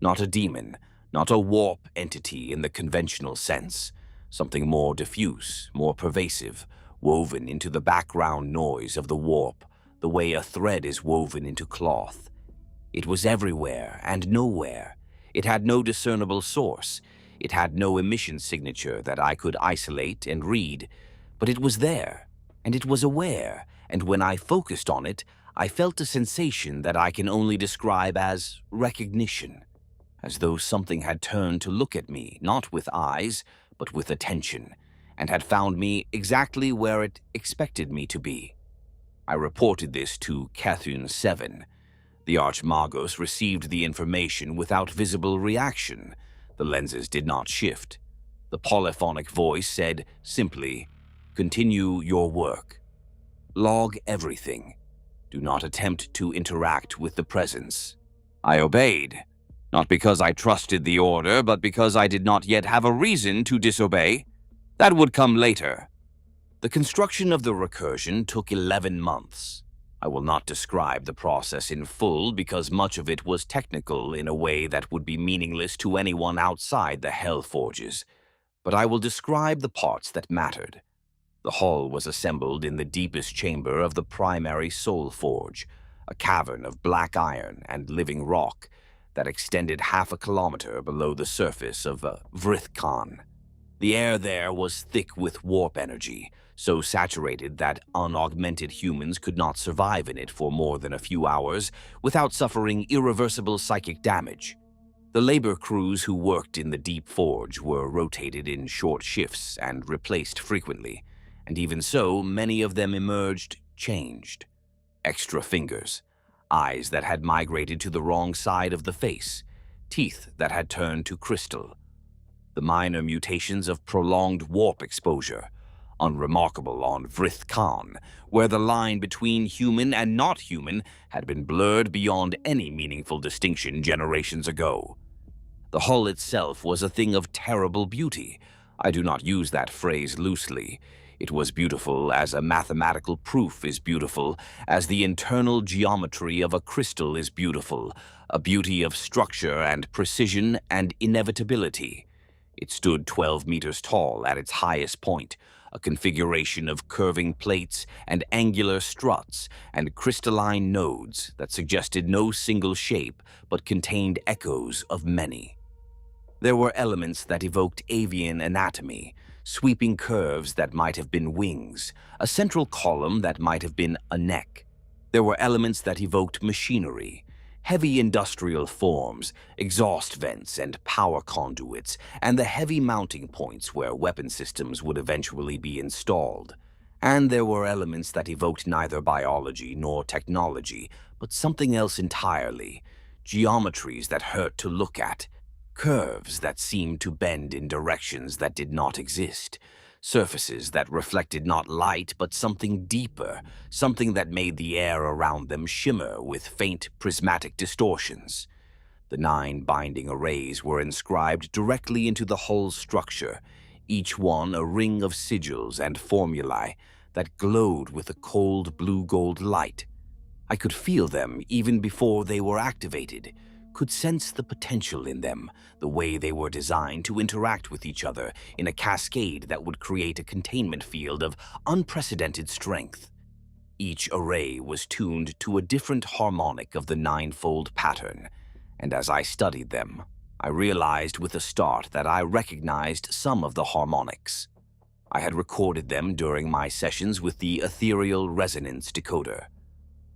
not a demon, not a warp entity in the conventional sense, something more diffuse, more pervasive, woven into the background noise of the warp, the way a thread is woven into cloth. It was everywhere and nowhere. It had no discernible source. It had no emission signature that I could isolate and read, but it was there, and it was aware, and when I focused on it, I felt a sensation that I can only describe as recognition, as though something had turned to look at me, not with eyes, but with attention, and had found me exactly where it expected me to be. I reported this to Cthulhu 7. The Archmagos received the information without visible reaction. The lenses did not shift. The polyphonic voice said simply, "Continue your work. Log everything. Do not attempt to interact with the presence." I obeyed, not because I trusted the order, but because I did not yet have a reason to disobey. That would come later. The construction of the recursion took 11 months. I will not describe the process in full because much of it was technical in a way that would be meaningless to anyone outside the Hellforges, but I will describe the parts that mattered. The hull was assembled in the deepest chamber of the primary Soul Forge, a cavern of black iron and living rock that extended half a kilometer below the surface of Vrithkaan. The air there was thick with warp energy, so saturated that unaugmented humans could not survive in it for more than a few hours without suffering irreversible psychic damage. The labor crews who worked in the deep forge were rotated in short shifts and replaced frequently, and even so, many of them emerged changed. Extra fingers, eyes that had migrated to the wrong side of the face, teeth that had turned to crystal. The minor mutations of prolonged warp exposure, unremarkable on Vrithkaan, where the line between human and not human had been blurred beyond any meaningful distinction generations ago. The hull itself was a thing of terrible beauty. I do not use that phrase loosely. It was beautiful as a mathematical proof is beautiful, as the internal geometry of a crystal is beautiful, a beauty of structure and precision and inevitability. It stood 12 meters tall at its highest point, a configuration of curving plates and angular struts and crystalline nodes that suggested no single shape but contained echoes of many. There were elements that evoked avian anatomy, sweeping curves that might have been wings, a central column that might have been a neck. There were elements that evoked machinery, heavy industrial forms, exhaust vents and power conduits, and the heavy mounting points where weapon systems would eventually be installed. And there were elements that evoked neither biology nor technology, but something else entirely, geometries that hurt to look at, curves that seemed to bend in directions that did not exist, surfaces that reflected not light but something deeper, something that made the air around them shimmer with faint prismatic distortions. The 9 binding arrays were inscribed directly into the hull's structure, each one a ring of sigils and formulae that glowed with a cold blue-gold light. I could feel them even before they were activated, could sense the potential in them, the way they were designed to interact with each other in a cascade that would create a containment field of unprecedented strength. Each array was tuned to a different harmonic of the 9-fold pattern, and as I studied them, I realized with a start that I recognized some of the harmonics. I had recorded them during my sessions with the ethereal resonance decoder.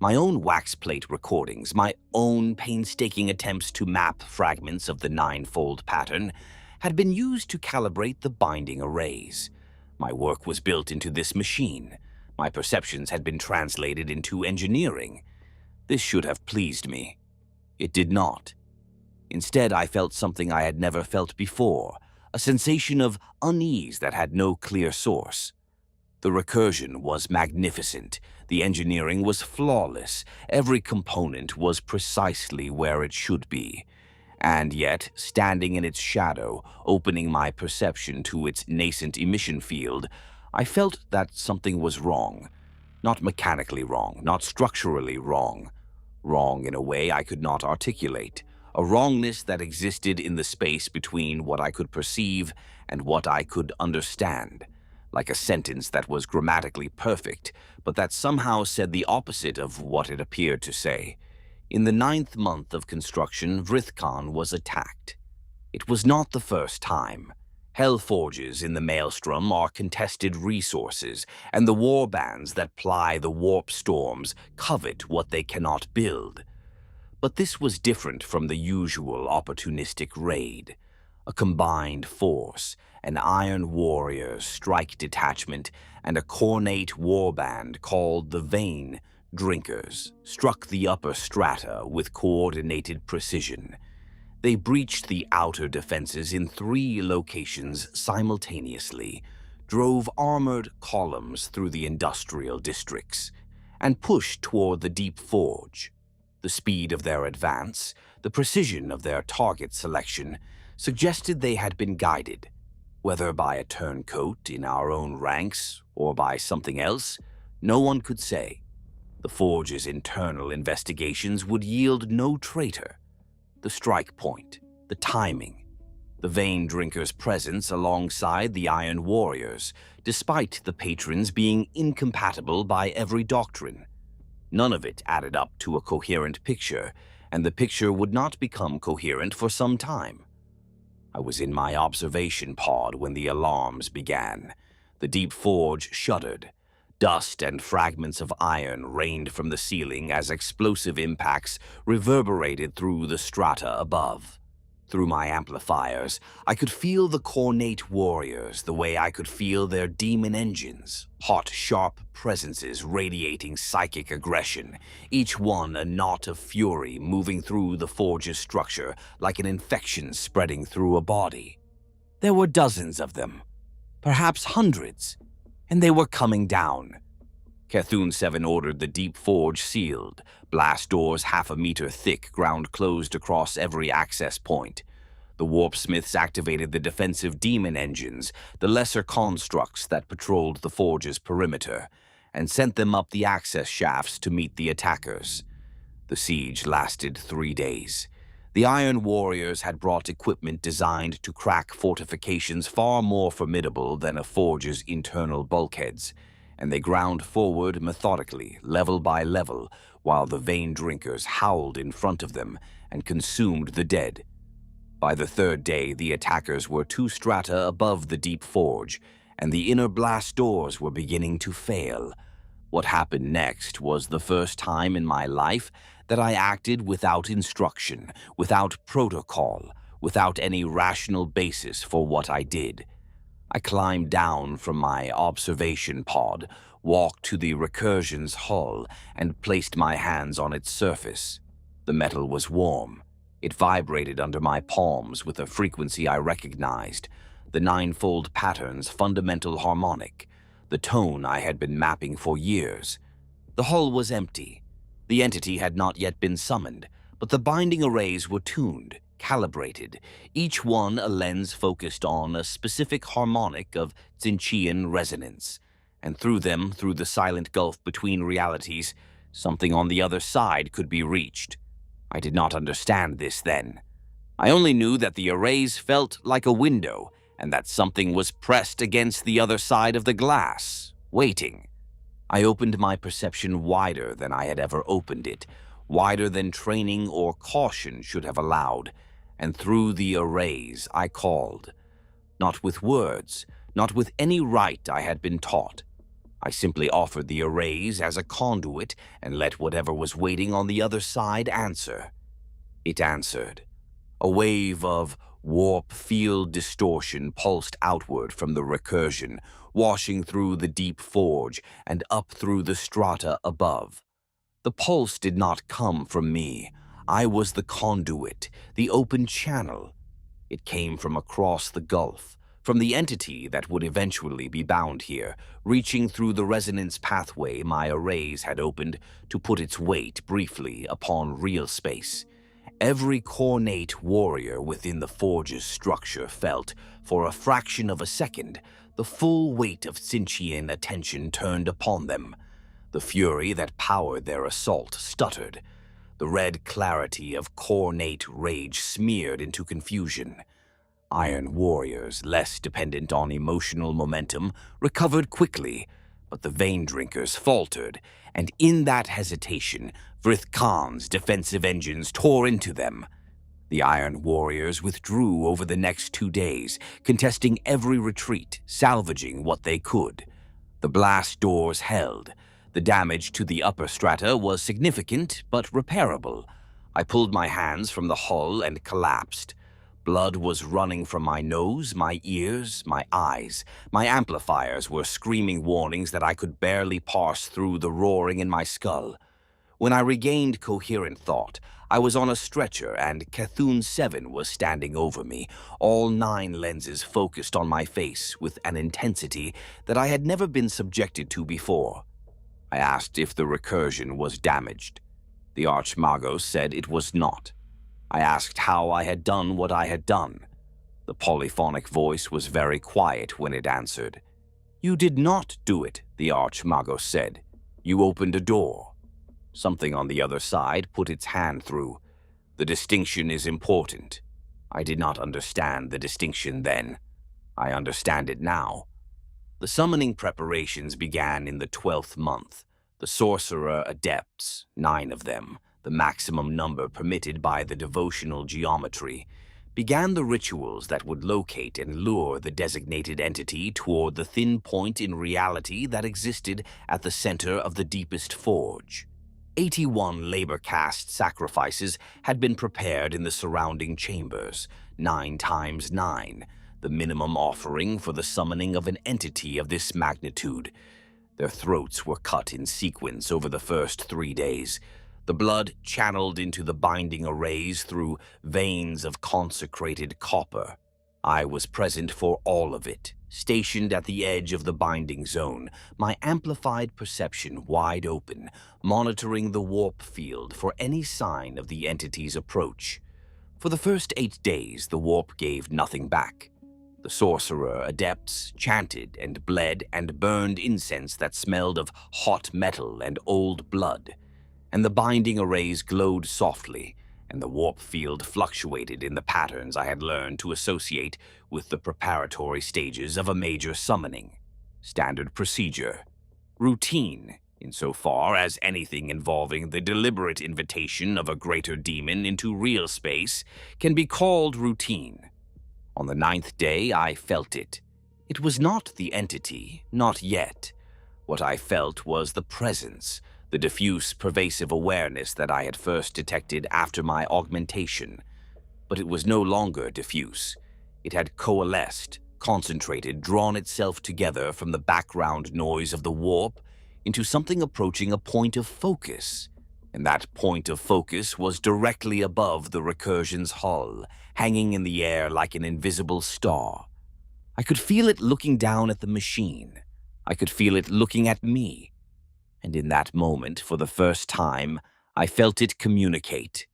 My own wax plate recordings, my own painstaking attempts to map fragments of the 9-fold pattern, had been used to calibrate the binding arrays. My work was built into this machine. My perceptions had been translated into engineering. This should have pleased me. It did not. Instead, I felt something I had never felt before, a sensation of unease that had no clear source. The recursion was magnificent. The engineering was flawless. Every component was precisely where it should be. And yet, standing in its shadow, opening my perception to its nascent emission field, I felt that something was wrong. Not mechanically wrong, not structurally wrong. Wrong in a way I could not articulate. A wrongness that existed in the space between what I could perceive and what I could understand. Like a sentence that was grammatically perfect, but that somehow said the opposite of what it appeared to say. In the 9th month of construction, Vrithkaan was attacked. It was not the first time. Hellforges in the Maelstrom are contested resources, and the warbands that ply the warp storms covet what they cannot build. But this was different from the usual opportunistic raid. A combined force, an Iron Warriors strike detachment, and a Khornate warband called the Vain Drinkers struck the upper strata with coordinated precision. They breached the outer defenses in 3 locations simultaneously, drove armored columns through the industrial districts, and pushed toward the deep forge. The speed of their advance, the precision of their target selection, suggested they had been guided, whether by a turncoat in our own ranks or by something else, no one could say. The forge's internal investigations would yield no traitor. The strike point, the timing, the Vain Drinker's presence alongside the Iron Warriors, despite the patrons being incompatible by every doctrine. None of it added up to a coherent picture, and the picture would not become coherent for some time. I was in my observation pod when the alarms began. The deep forge shuddered. Dust and fragments of iron rained from the ceiling as explosive impacts reverberated through the strata above. Through my amplifiers, I could feel the Khornate warriors the way I could feel their demon engines, hot, sharp presences radiating psychic aggression, each one a knot of fury moving through the forge's structure like an infection spreading through a body. There were dozens of them, perhaps hundreds, and they were coming down. Cthulhu 7 ordered the deep forge sealed, blast doors half a meter thick ground closed across every access point. The Warpsmiths activated the defensive demon engines, the lesser constructs that patrolled the forge's perimeter, and sent them up the access shafts to meet the attackers. The siege lasted 3 days. The Iron Warriors had brought equipment designed to crack fortifications far more formidable than a forge's internal bulkheads, and they ground forward methodically, level by level, while the Vain Drinkers howled in front of them and consumed the dead. By the 3rd day, the attackers were 2 strata above the deep forge, and the inner blast doors were beginning to fail. What happened next was the first time in my life that I acted without instruction, without protocol, without any rational basis for what I did. I climbed down from my observation pod, walked to the Recursion's hull, and placed my hands on its surface. The metal was warm. It vibrated under my palms with a frequency I recognized, the 9-fold pattern's fundamental harmonic, the tone I had been mapping for years. The hull was empty. The entity had not yet been summoned, but the binding arrays were tuned, calibrated, each one a lens focused on a specific harmonic of Tzeentchian resonance, and through them, through the silent gulf between realities, something on the other side could be reached. I did not understand this then. I only knew that the arrays felt like a window, and that something was pressed against the other side of the glass, waiting. I opened my perception wider than I had ever opened it, wider than training or caution should have allowed, and through the arrays I called. Not with words, not with any rite I had been taught. I simply offered the arrays as a conduit and let whatever was waiting on the other side answer. It answered. A wave of warp field distortion pulsed outward from the Recursion, washing through the deep forge and up through the strata above. The pulse did not come from me. I was the conduit, the open channel. It came from across the gulf, from the entity that would eventually be bound here, reaching through the resonance pathway my arrays had opened to put its weight briefly upon real space. Every Khornate warrior within the forge's structure felt, for a fraction of a second, the full weight of Tzeentchian attention turned upon them. The fury that powered their assault stuttered. The red clarity of Khornate rage smeared into confusion. Iron warriors, less dependent on emotional momentum, recovered quickly, but the Vain Drinkers faltered, and in that hesitation, Vrithkaan's defensive engines tore into them. The Iron Warriors withdrew over the next 2 days, contesting every retreat, salvaging what they could. The blast doors held. The damage to the upper strata was significant, but repairable. I pulled my hands from the hull and collapsed. Blood was running from my nose, my ears, my eyes. My amplifiers were screaming warnings that I could barely parse through the roaring in my skull. When I regained coherent thought, I was on a stretcher and Cthulhu-7 was standing over me, all 9 lenses focused on my face with an intensity that I had never been subjected to before. I asked if the Recursion was damaged. The Archmagos said it was not. I asked how I had done what I had done. The polyphonic voice was very quiet when it answered. "You did not do it," the Archmagos said. "You opened a door." Something on the other side put its hand through. The distinction is important. I did not understand the distinction then. I understand it now. The summoning preparations began in the 12th month. The sorcerer adepts, 9 of them, the maximum number permitted by the devotional geometry, began the rituals that would locate and lure the designated entity toward the thin point in reality that existed at the center of the deepest forge. 81 labor caste sacrifices had been prepared in the surrounding chambers, 9 times 9, the minimum offering for the summoning of an entity of this magnitude. Their throats were cut in sequence over the first 3 days, the blood channeled into the binding arrays through veins of consecrated copper. I was present for all of it, stationed at the edge of the binding zone, my amplified perception wide open, monitoring the warp field for any sign of the entity's approach. For the first 8 days, the warp gave nothing back. The sorcerer adepts chanted and bled and burned incense that smelled of hot metal and old blood, and the binding arrays glowed softly, and the warp field fluctuated in the patterns I had learned to associate with the preparatory stages of a major summoning. Standard procedure. Routine, insofar as anything involving the deliberate invitation of a greater demon into real space can be called routine. On the 9th day, I felt it. It was not the entity, not yet. What I felt was the presence, the diffuse, pervasive awareness that I had first detected after my augmentation. But it was no longer diffuse. It had coalesced, concentrated, drawn itself together from the background noise of the warp into something approaching a point of focus. And that point of focus was directly above the Recursion's hull, hanging in the air like an invisible star. I could feel it looking down at the machine. I could feel it looking at me. And in that moment, for the first time, I felt it communicate.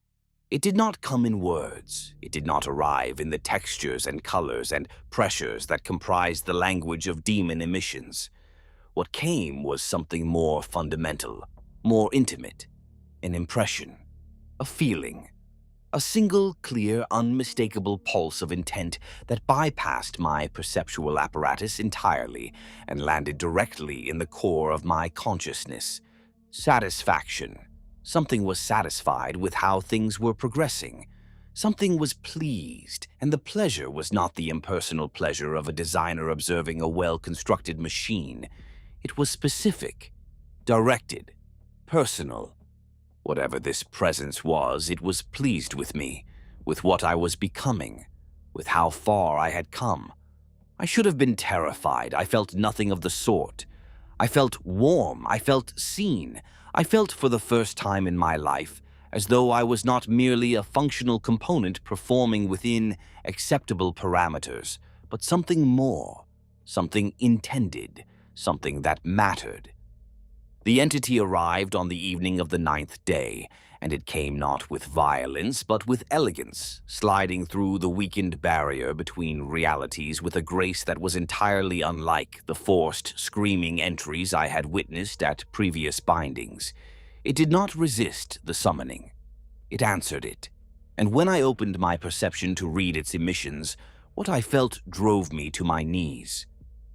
It did not come in words. It did not arrive in the textures and colors and pressures that comprised the language of demon emissions. What came was something more fundamental, more intimate, an impression, a feeling, a single, clear, unmistakable pulse of intent that bypassed my perceptual apparatus entirely and landed directly in the core of my consciousness. Satisfaction. Something was satisfied with how things were progressing. Something was pleased, and the pleasure was not the impersonal pleasure of a designer observing a well-constructed machine. It was specific, directed, personal. Whatever this presence was, it was pleased with me, with what I was becoming, with how far I had come. I should have been terrified. I felt nothing of the sort. I felt warm. I felt seen. I felt for the first time in my life as though I was not merely a functional component performing within acceptable parameters, but something more, something intended, something that mattered. The entity arrived on the evening of the 9th day, and it came not with violence, but with elegance, sliding through the weakened barrier between realities with a grace that was entirely unlike the forced, screaming entries I had witnessed at previous bindings. It did not resist the summoning. It answered it, and when I opened my perception to read its emissions, what I felt drove me to my knees.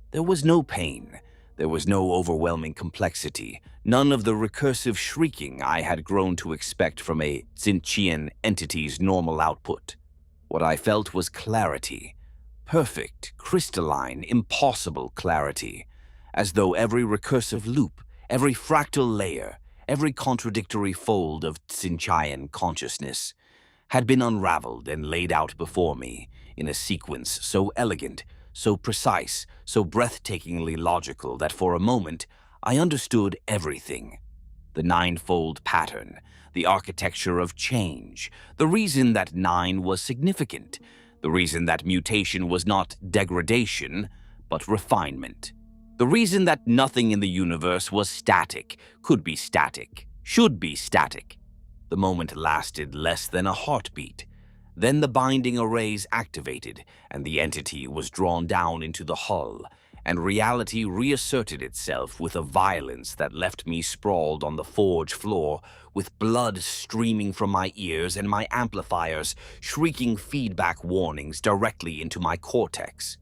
There was no pain. There was no overwhelming complexity, none of the recursive shrieking I had grown to expect from a Tzeentchian entity's normal output. What I felt was clarity. Perfect, crystalline, impossible clarity. As though every recursive loop, every fractal layer, every contradictory fold of Tzeentchian consciousness had been unraveled and laid out before me in a sequence so elegant, so precise, so breathtakingly logical that for a moment I understood everything. The ninefold pattern, the architecture of change, the reason that 9 was significant, the reason that mutation was not degradation, but refinement. The reason that nothing in the universe was static, could be static, should be static. The moment lasted less than a heartbeat. Then the binding arrays activated, and the entity was drawn down into the hull, and reality reasserted itself with a violence that left me sprawled on the forge floor, with blood streaming from my ears and my amplifiers shrieking feedback warnings directly into my cortex.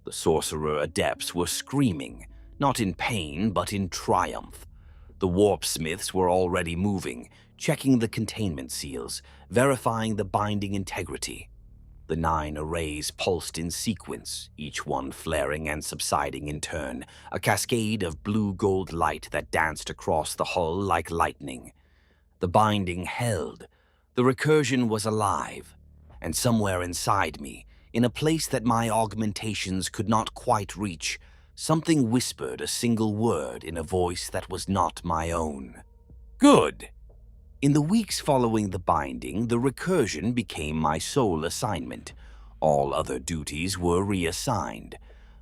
The sorcerer adepts were screaming, not in pain but in triumph. The Warpsmiths were already moving, checking the containment seals, verifying the binding integrity. The 9 arrays pulsed in sequence, each one flaring and subsiding in turn, a cascade of blue-gold light that danced across the hull like lightning. The binding held. The recursion was alive, and somewhere inside me, in a place that my augmentations could not quite reach, something whispered a single word in a voice that was not my own. Good! In the weeks following the binding, the recursion became my sole assignment. All other duties were reassigned.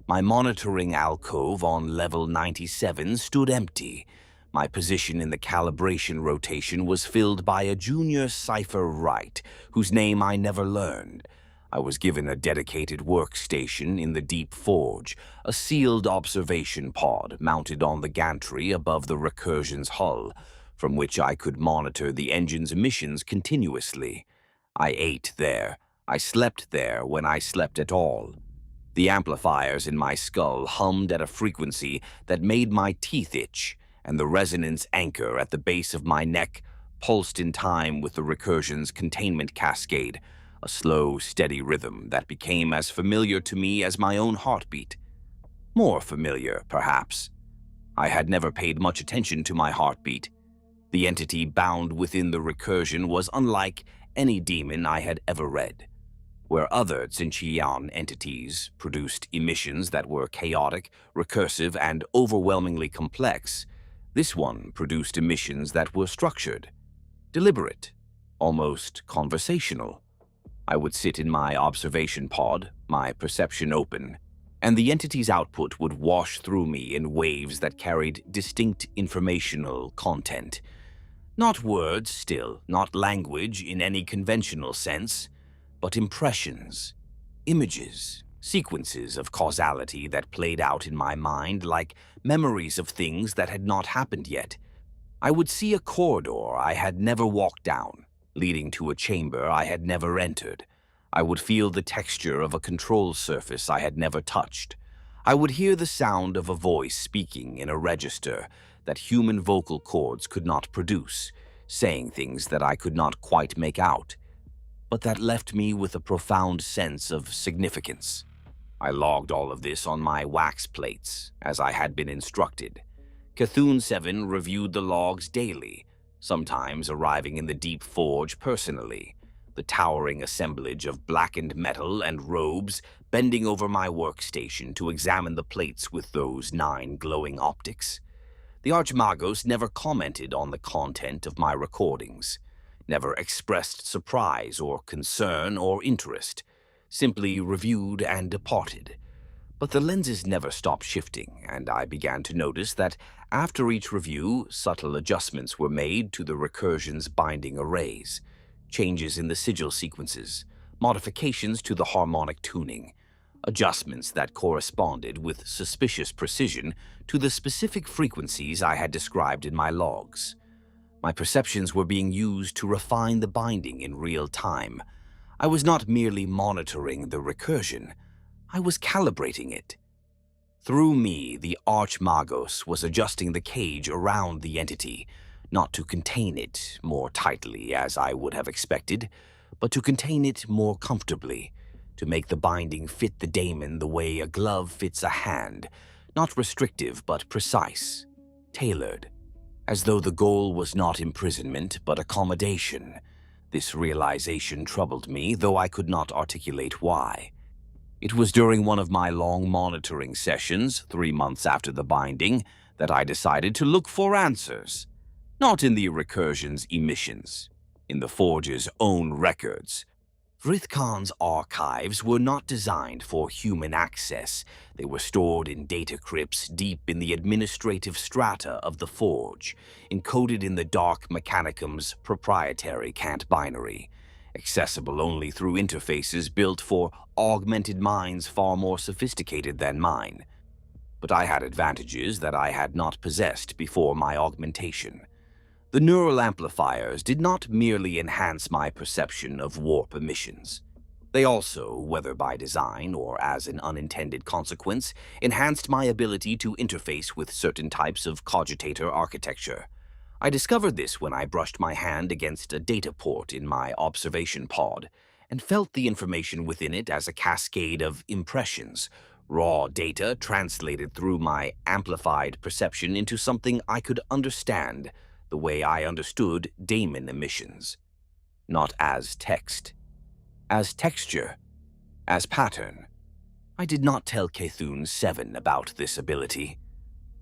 My monitoring alcove on level 97 stood empty. My position in the calibration rotation was filled by a junior Cipher-Wright, whose name I never learned. I was given a dedicated workstation in the deep forge, a sealed observation pod mounted on the gantry above the recursion's hull, from which I could monitor the engine's emissions continuously. I ate there. I slept there when I slept at all. The amplifiers in my skull hummed at a frequency that made my teeth itch, and the resonance anchor at the base of my neck pulsed in time with the recursion's containment cascade, a slow, steady rhythm that became as familiar to me as my own heartbeat. More familiar, perhaps. I had never paid much attention to my heartbeat. The entity bound within the recursion was unlike any demon I had ever read. Where other Tzeentchian entities produced emissions that were chaotic, recursive, and overwhelmingly complex, this one produced emissions that were structured, deliberate, almost conversational. I would sit in my observation pod, my perception open, and the entity's output would wash through me in waves that carried distinct informational content. Not words, still, not language in any conventional sense, but impressions, images, sequences of causality that played out in my mind like memories of things that had not happened yet. I would see a corridor I had never walked down, leading to a chamber I had never entered. I would feel the texture of a control surface I had never touched. I would hear the sound of a voice speaking in a register that human vocal cords could not produce, saying things that I could not quite make out, but that left me with a profound sense of significance. I logged all of this on my wax plates, as I had been instructed. Cthulhu 7 reviewed the logs daily, sometimes arriving in the deep forge personally, the towering assemblage of blackened metal and robes bending over my workstation to examine the plates with those 9 glowing optics. The Archmagos never commented on the content of my recordings, never expressed surprise or concern or interest, simply reviewed and departed. But the lenses never stopped shifting, and I began to notice that after each review, subtle adjustments were made to the recursion's binding arrays, changes in the sigil sequences, modifications to the harmonic tuning, adjustments that corresponded with suspicious precision to the specific frequencies I had described in my logs. My perceptions were being used to refine the binding in real time. I was not merely monitoring the recursion, I was calibrating it. Through me, the Archmagos was adjusting the cage around the entity, not to contain it more tightly as I would have expected, but to contain it more comfortably, to make the binding fit the daemon the way a glove fits a hand, not restrictive but precise, tailored, as though the goal was not imprisonment but accommodation. This realization troubled me, though I could not articulate why. It was during one of my long monitoring sessions, 3 months after the binding, that I decided to look for answers. Not in the Recursion's emissions, in the Forge's own records. Vrithkaan's archives were not designed for human access. They were stored in data crypts deep in the administrative strata of the Forge, encoded in the Dark Mechanicum's proprietary cant binary, accessible only through interfaces built for augmented minds far more sophisticated than mine. But I had advantages that I had not possessed before my augmentation. The neural amplifiers did not merely enhance my perception of warp emissions. They also, whether by design or as an unintended consequence, enhanced my ability to interface with certain types of cogitator architecture. I discovered this when I brushed my hand against a data port in my observation pod, and felt the information within it as a cascade of impressions, raw data translated through my amplified perception into something I could understand, the way I understood daemon emissions. Not as text. As texture. As pattern. I did not tell Cthulhu 7 about this ability.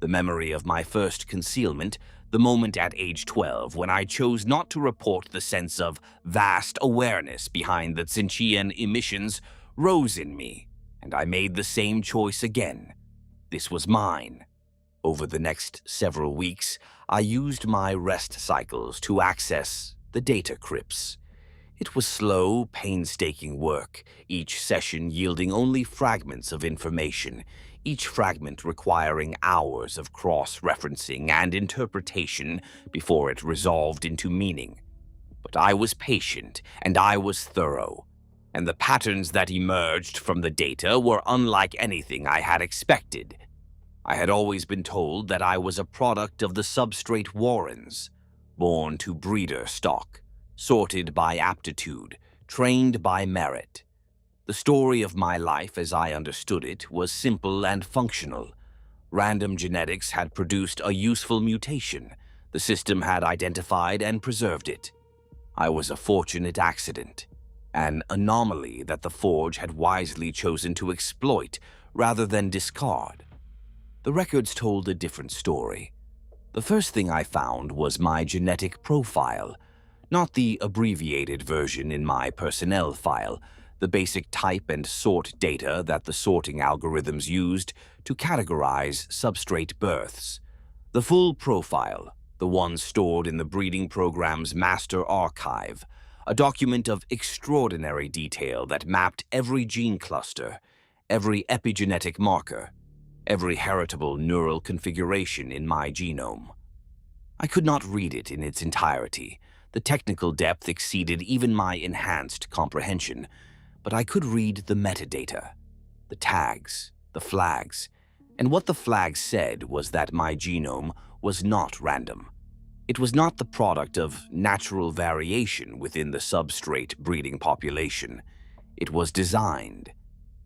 The memory of my first concealment, the moment at age 12 when I chose not to report the sense of vast awareness behind the Tzeentchian emissions, rose in me, and I made the same choice again. This was mine. Over the next several weeks, I used my rest cycles to access the data crypts. It was slow, painstaking work, each session yielding only fragments of information, each fragment requiring hours of cross-referencing and interpretation before it resolved into meaning. But I was patient, and I was thorough, and the patterns that emerged from the data were unlike anything I had expected. I had always been told that I was a product of the substrate Warrens, born to breeder stock, sorted by aptitude, trained by merit. The story of my life as I understood it was simple and functional. Random genetics had produced a useful mutation. The system had identified and preserved it. I was a fortunate accident, an anomaly that the Forge had wisely chosen to exploit rather than discard. The records told a different story. The first thing I found was my genetic profile, not the abbreviated version in my personnel file, the basic type and sort data that the sorting algorithms used to categorize substrate births. The full profile, the one stored in the breeding program's master archive, a document of extraordinary detail that mapped every gene cluster, every epigenetic marker, every heritable neural configuration in my genome. I could not read it in its entirety. The technical depth exceeded even my enhanced comprehension, but I could read the metadata, the tags, the flags, and what the flags said was that my genome was not random. It was not the product of natural variation within the substrate breeding population. It was designed.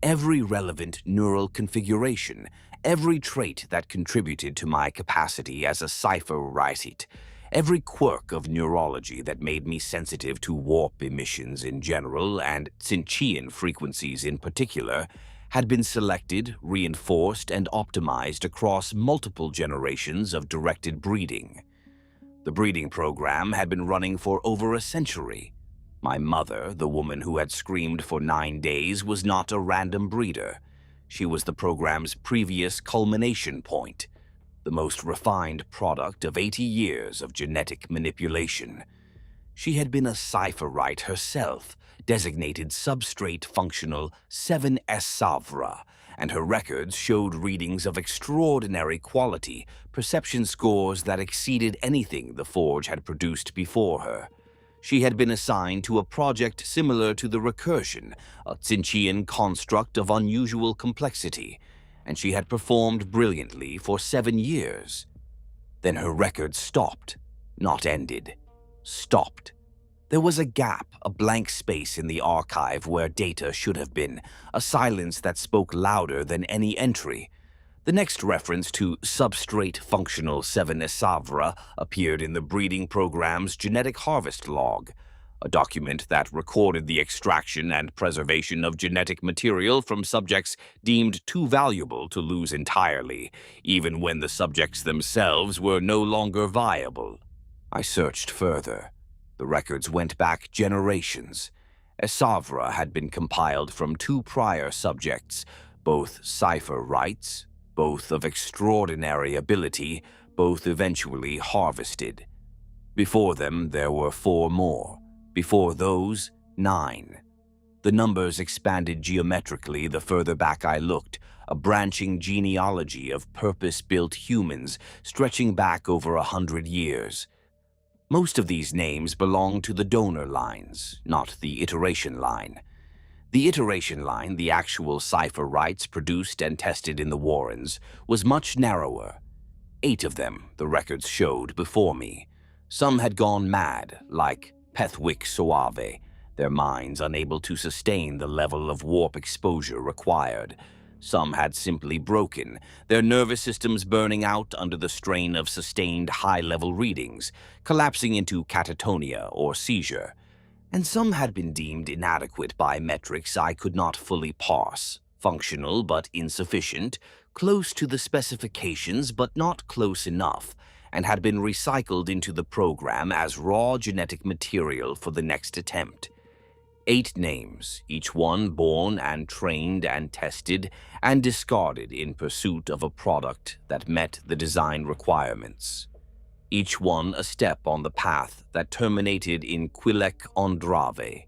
Every relevant neural configuration, every trait that contributed to my capacity as a Cipher-Wright, every quirk of neurology that made me sensitive to warp emissions in general and Tzeentchian frequencies in particular, had been selected, reinforced, and optimized across multiple generations of directed breeding. The breeding program had been running for over a century. My mother, the woman who had screamed for 9 days, was not a random breeder. She was the program's previous culmination point, the most refined product of 80 years of genetic manipulation. She had been a Cipher-Wright herself, designated substrate functional 7S Savra, and her records showed readings of extraordinary quality, perception scores that exceeded anything the Forge had produced before her. She had been assigned to a project similar to the Recursion, a Tzeentchian construct of unusual complexity, and she had performed brilliantly for 7 years. Then her record stopped, not ended. Stopped. There was a gap, a blank space in the archive where data should have been, a silence that spoke louder than any entry. The next reference to substrate functional 7 Esavra appeared in the breeding program's genetic harvest log, a document that recorded the extraction and preservation of genetic material from subjects deemed too valuable to lose entirely, even when the subjects themselves were no longer viable. I searched further. The records went back generations. Esavra had been compiled from 2 prior subjects, both Cipher-Wrights, both of extraordinary ability, both eventually harvested. Before them, there were 4 more. Before those, 9. The numbers expanded geometrically the further back I looked, a branching genealogy of purpose-built humans stretching back over 100 years. Most of these names belong to the donor lines, not the iteration line. The iteration line, the actual Cipher-Wrights produced and tested in the Warrens, was much narrower. 8 of them, the records showed before me. Some had gone mad, like Pethwick Suave, their minds unable to sustain the level of warp exposure required. Some had simply broken, their nervous systems burning out under the strain of sustained high-level readings, collapsing into catatonia or seizure. And some had been deemed inadequate by metrics I could not fully parse, functional but insufficient, close to the specifications but not close enough, and had been recycled into the program as raw genetic material for the next attempt. 8 names, each one born and trained and tested and discarded in pursuit of a product that met the design requirements. Each one a step on the path that terminated in Quillek Ondrave.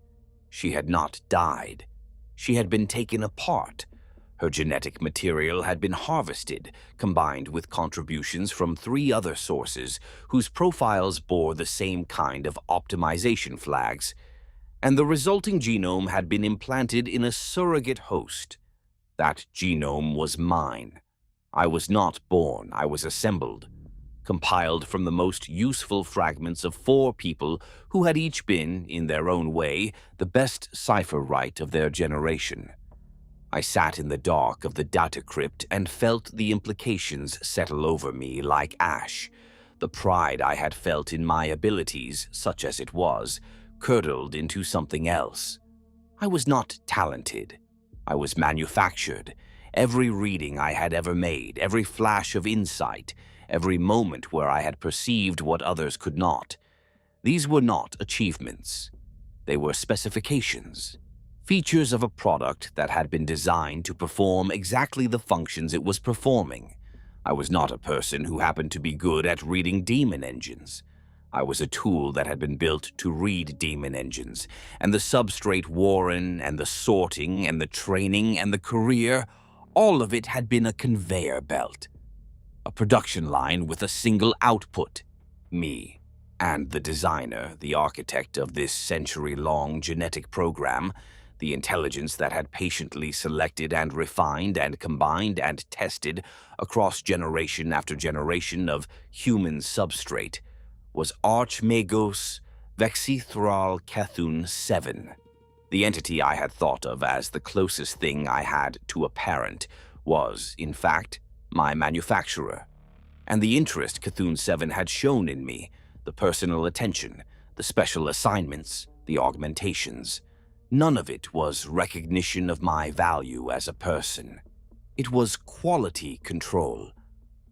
She had not died. She had been taken apart. Her genetic material had been harvested, combined with contributions from 3 other sources whose profiles bore the same kind of optimization flags, and the resulting genome had been implanted in a surrogate host. That genome was mine. I was not born, I was assembled, compiled from the most useful fragments of 4 people who had each been, in their own way, the best Cipher-Wright of their generation. I sat in the dark of the data crypt and felt the implications settle over me like ash. The pride I had felt in my abilities, such as it was, curdled into something else. I was not talented. I was manufactured. Every reading I had ever made, every flash of insight, every moment where I had perceived what others could not. These were not achievements. They were specifications, features of a product that had been designed to perform exactly the functions it was performing. I was not a person who happened to be good at reading demon engines. I was a tool that had been built to read demon engines, and the substrate Warren and the sorting and the training and the career, all of it had been a conveyor belt. A production line with a single output, me, and the designer, the architect of this century-long genetic program, the intelligence that had patiently selected and refined and combined and tested across generation after generation of human substrate, was Archmagos Vexithral Cthulhu 7. The entity I had thought of as the closest thing I had to a parent was, in fact, my manufacturer. And the interest Cthulhu 7 had shown in me, the personal attention, the special assignments, the augmentations, none of it was recognition of my value as a person. It was quality control.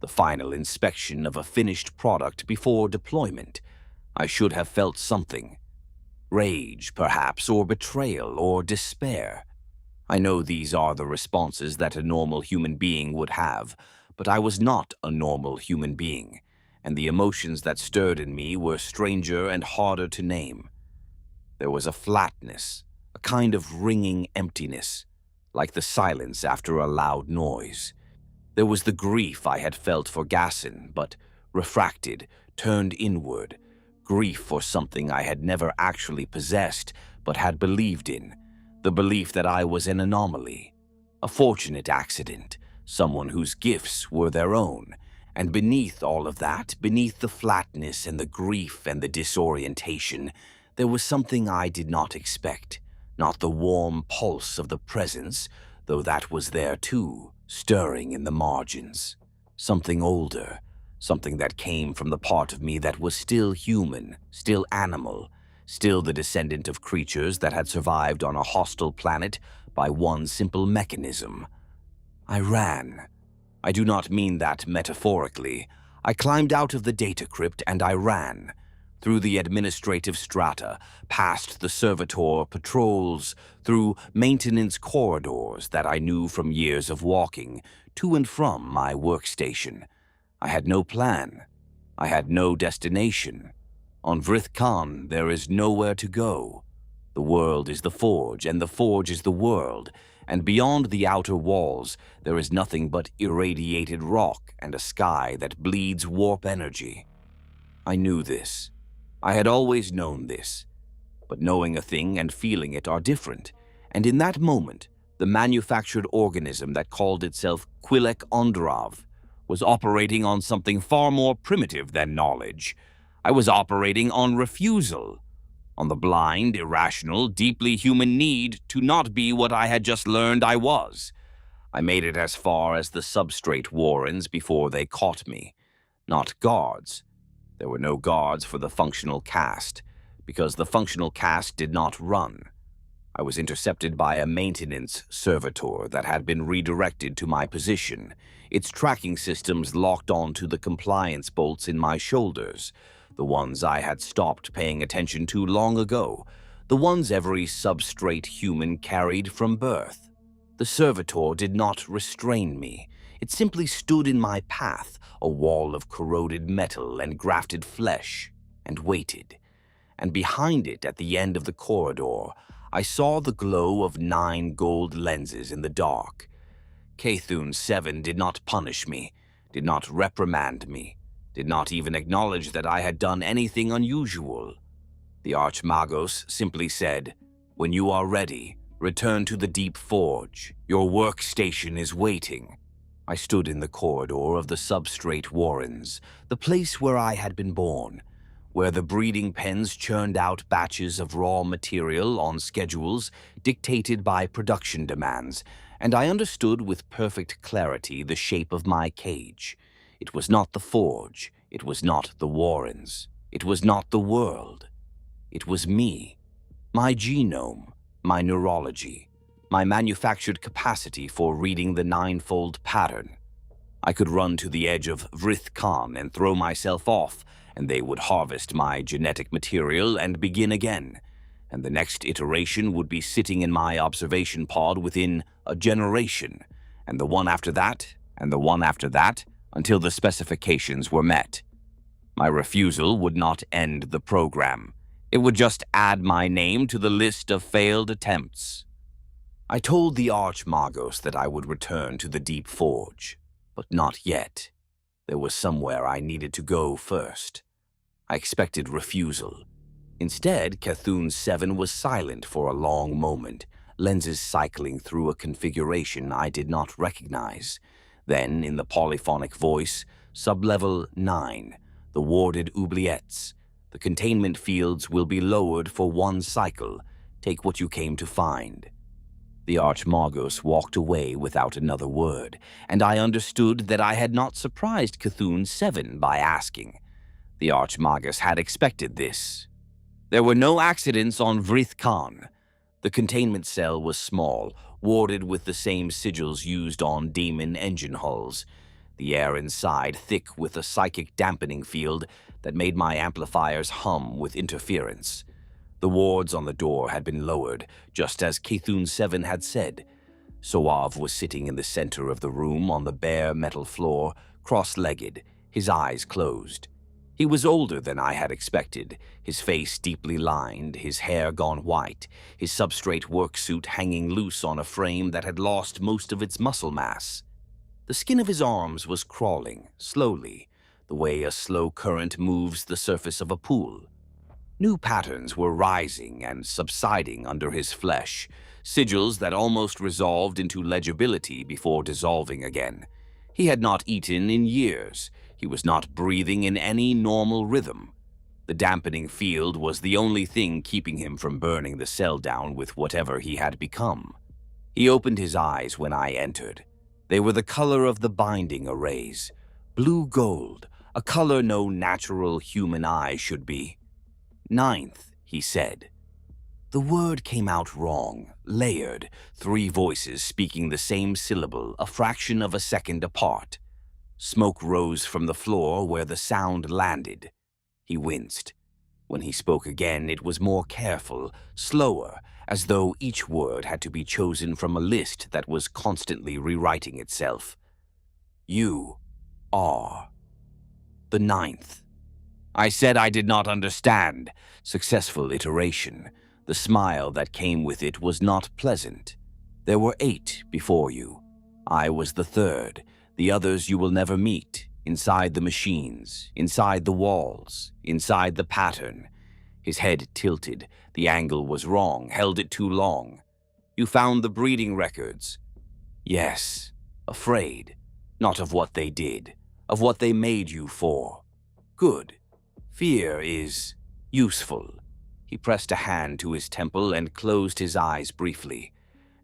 The final inspection of a finished product before deployment. I should have felt something. Rage, perhaps, or betrayal, or despair. I know these are the responses that a normal human being would have, but I was not a normal human being, and the emotions that stirred in me were stranger and harder to name. There was a flatness, a kind of ringing emptiness, like the silence after a loud noise. There was the grief I had felt for Gasson, but refracted, turned inward, grief for something I had never actually possessed, but had believed in, the belief that I was an anomaly, a fortunate accident, someone whose gifts were their own. And beneath all of that, beneath the flatness and the grief and the disorientation, there was something I did not expect. Not the warm pulse of the presence, though that was there too, stirring in the margins. Something older, something that came from the part of me that was still human, still animal, still the descendant of creatures that had survived on a hostile planet by one simple mechanism. I ran. I do not mean that metaphorically. I climbed out of the data crypt and I ran. Through the administrative strata, past the servitor patrols, through maintenance corridors that I knew from years of walking, to and from my workstation. I had no plan. I had no destination. On Vrithkaan, there is nowhere to go. The world is the forge, and the forge is the world, and beyond the outer walls, there is nothing but irradiated rock and a sky that bleeds warp energy. I knew this. I had always known this. But knowing a thing and feeling it are different, and in that moment, the manufactured organism that called itself Quillek Ondrave was operating on something far more primitive than knowledge. I was operating on refusal, on the blind, irrational, deeply human need to not be what I had just learned I was. I made it as far as the substrate warrens before they caught me. Not guards. There were no guards for the functional caste, because the functional caste did not run. I was intercepted by a maintenance servitor that had been redirected to my position, its tracking systems locked onto the compliance bolts in my shoulders, the ones I had stopped paying attention to long ago, the ones every substrate human carried from birth. The servitor did not restrain me. It simply stood in my path, a wall of corroded metal and grafted flesh, and waited. And behind it, at the end of the corridor, I saw the glow of 9 gold lenses in the dark. Cthulhu 7 did not punish me, did not reprimand me, did not even acknowledge that I had done anything unusual. The Archmagos simply said, "When you are ready, return to the deep forge. Your workstation is waiting." I stood in the corridor of the substrate warrens, the place where I had been born, where the breeding pens churned out batches of raw material on schedules dictated by production demands, and I understood with perfect clarity the shape of my cage. It was not the forge, it was not the warrens, it was not the world. It was me, my genome, my neurology, my manufactured capacity for reading the 9-fold pattern. I could run to the edge of Vrithkaan and throw myself off, and they would harvest my genetic material and begin again. And the next iteration would be sitting in my observation pod within a generation, and the one after that, and the one after that, until the specifications were met. My refusal would not end the program. It would just add my name to the list of failed attempts. I told the Archmagos that I would return to the Deep Forge, but not yet. There was somewhere I needed to go first. I expected refusal. Instead, Cthulhu 7 was silent for a long moment, lenses cycling through a configuration I did not recognize. Then, in the polyphonic voice, Sublevel 9, the warded oubliettes. The containment fields will be lowered for 1 cycle. Take what you came to find. The Archmagos walked away without another word, and I understood that I had not surprised Cthulhu 7 by asking. The Archmagos had expected this. There were no accidents on Vrithkaan. The containment cell was small, warded with the same sigils used on daemon engine hulls. The air inside thick with a psychic dampening field that made my amplifiers hum with interference. The wards on the door had been lowered, just as Cthulhu 7 had said. Soav was sitting in the center of the room on the bare metal floor, cross-legged, his eyes closed. He was older than I had expected, his face deeply lined, his hair gone white, his substrate worksuit hanging loose on a frame that had lost most of its muscle mass. The skin of his arms was crawling, slowly, the way a slow current moves the surface of a pool. New patterns were rising and subsiding under his flesh, sigils that almost resolved into legibility before dissolving again. He had not eaten in years. He was not breathing in any normal rhythm. The dampening field was the only thing keeping him from burning the cell down with whatever he had become. He opened his eyes when I entered. They were the color of the binding arrays. Blue gold, a color no natural human eye should be. "Ninth," he said. The word came out wrong, layered, 3 voices speaking the same syllable, a fraction of a second apart. Smoke rose from the floor where the sound landed. He winced. When he spoke again, it was more careful, slower, as though each word had to be chosen from a list that was constantly rewriting itself. "You are the 9th. I said I did not understand. Successful iteration. The smile that came with it was not pleasant. There were 8 before you. I was the 3rd. The others you will never meet. Inside the machines, inside the walls, inside the pattern." His head tilted. The angle was wrong, held it too long. "You found the breeding records." "Yes. Afraid. Not of what they did. Of what they made you for. Good. Fear is useful." He pressed a hand to his temple and closed his eyes briefly.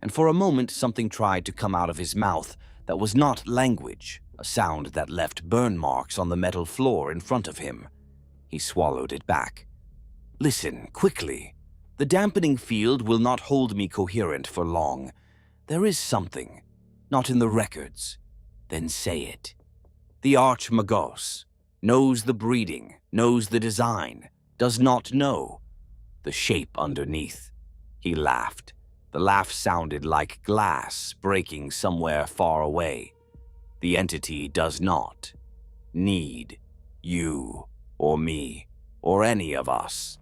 And for a moment something tried to come out of his mouth that was not language, a sound that left burn marks on the metal floor in front of him. He swallowed it back. "Listen, quickly. The dampening field will not hold me coherent for long. There is something. Not in the records. Then say it. The Archmagos knows the breeding, knows the design, does not know the shape underneath." He laughed. The laugh sounded like glass breaking somewhere far away. "The entity does not need you or me or any of us.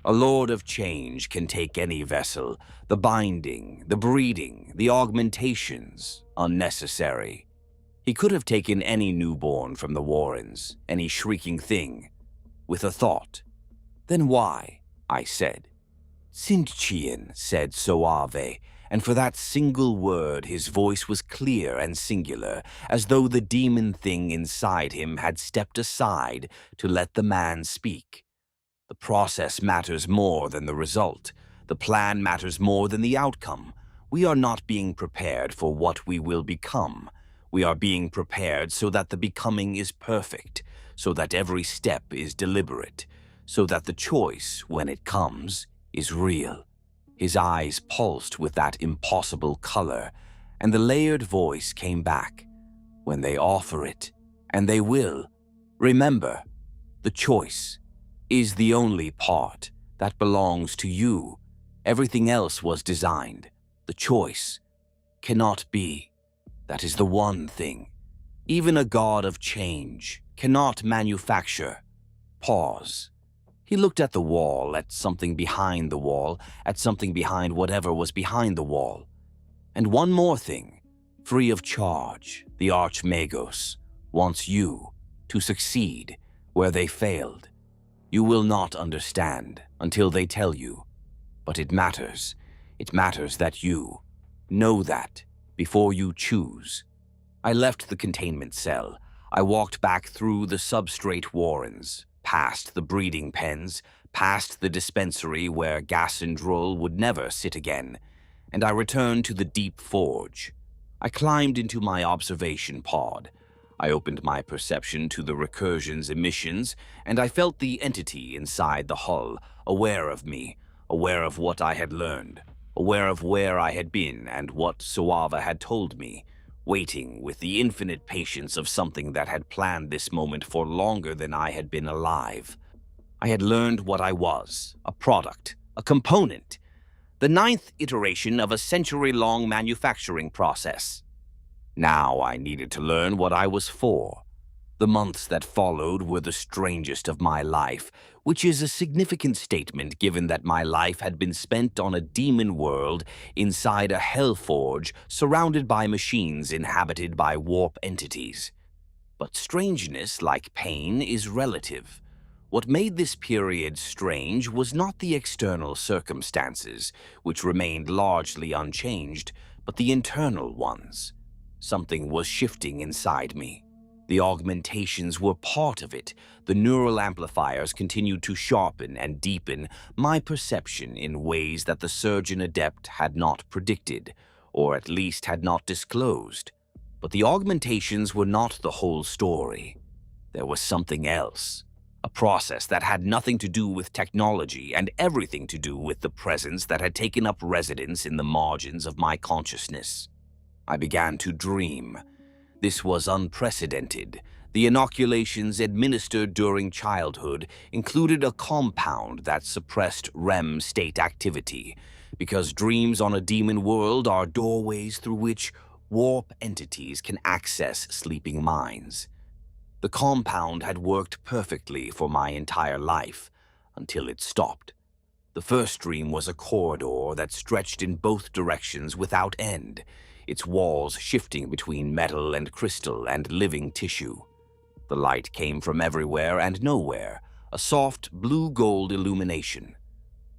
A Lord of Change can take any vessel. The binding, the breeding, the augmentations, unnecessary. He could have taken any newborn from the Warrens, any shrieking thing, with a thought. Then why? I said. "Tzeentchian," said Suave, and for that single word his voice was clear and singular, as though the demon thing inside him had stepped aside to let the man speak. The process matters more than the result. The plan matters more than the outcome. We are not being prepared for what we will become. We are being prepared so that the becoming is perfect, so that every step is deliberate, so that the choice, when it comes, is real. His eyes pulsed with that impossible color, and the layered voice came back. When they offer it, and they will, remember, the choice is the only part that belongs to you. Everything else was designed. The choice cannot be. That is the one thing. Even a god of change cannot manufacture. Pause. He looked at the wall, at something behind the wall, at something behind whatever was behind the wall. And one more thing. Free of charge, the Archmagos wants you to succeed where they failed. You will not understand until they tell you. But it matters. It matters that you know that before you choose. I left the containment cell. I walked back through the substrate warrens, past the breeding pens, past the dispensary where Gassendrol would never sit again, and I returned to the deep forge. I climbed into my observation pod. I opened my perception to the Recursion's emissions, and I felt the entity inside the hull, aware of me, aware of what I had learned, aware of where I had been and what Suava had told me, waiting with the infinite patience of something that had planned this moment for longer than I had been alive. I had learned what I was, a product, a component, the 9th iteration of a century-long manufacturing process. Now I needed to learn what I was for. The months that followed were the strangest of my life, which is a significant statement given that my life had been spent on a demon world inside a hellforge surrounded by machines inhabited by warp entities. But strangeness, like pain, is relative. What made this period strange was not the external circumstances, which remained largely unchanged, but the internal ones. Something was shifting inside me. The augmentations were part of it. The neural amplifiers continued to sharpen and deepen my perception in ways that the surgeon adept had not predicted, or at least had not disclosed. But the augmentations were not the whole story. There was something else. A process that had nothing to do with technology and everything to do with the presence that had taken up residence in the margins of my consciousness. I began to dream. This was unprecedented. The inoculations administered during childhood included a compound that suppressed REM state activity, because dreams on a demon world are doorways through which warp entities can access sleeping minds. The compound had worked perfectly for my entire life, until it stopped. The first dream was a corridor that stretched in both directions without end, its walls shifting between metal and crystal and living tissue. The light came from everywhere and nowhere, a soft blue-gold illumination.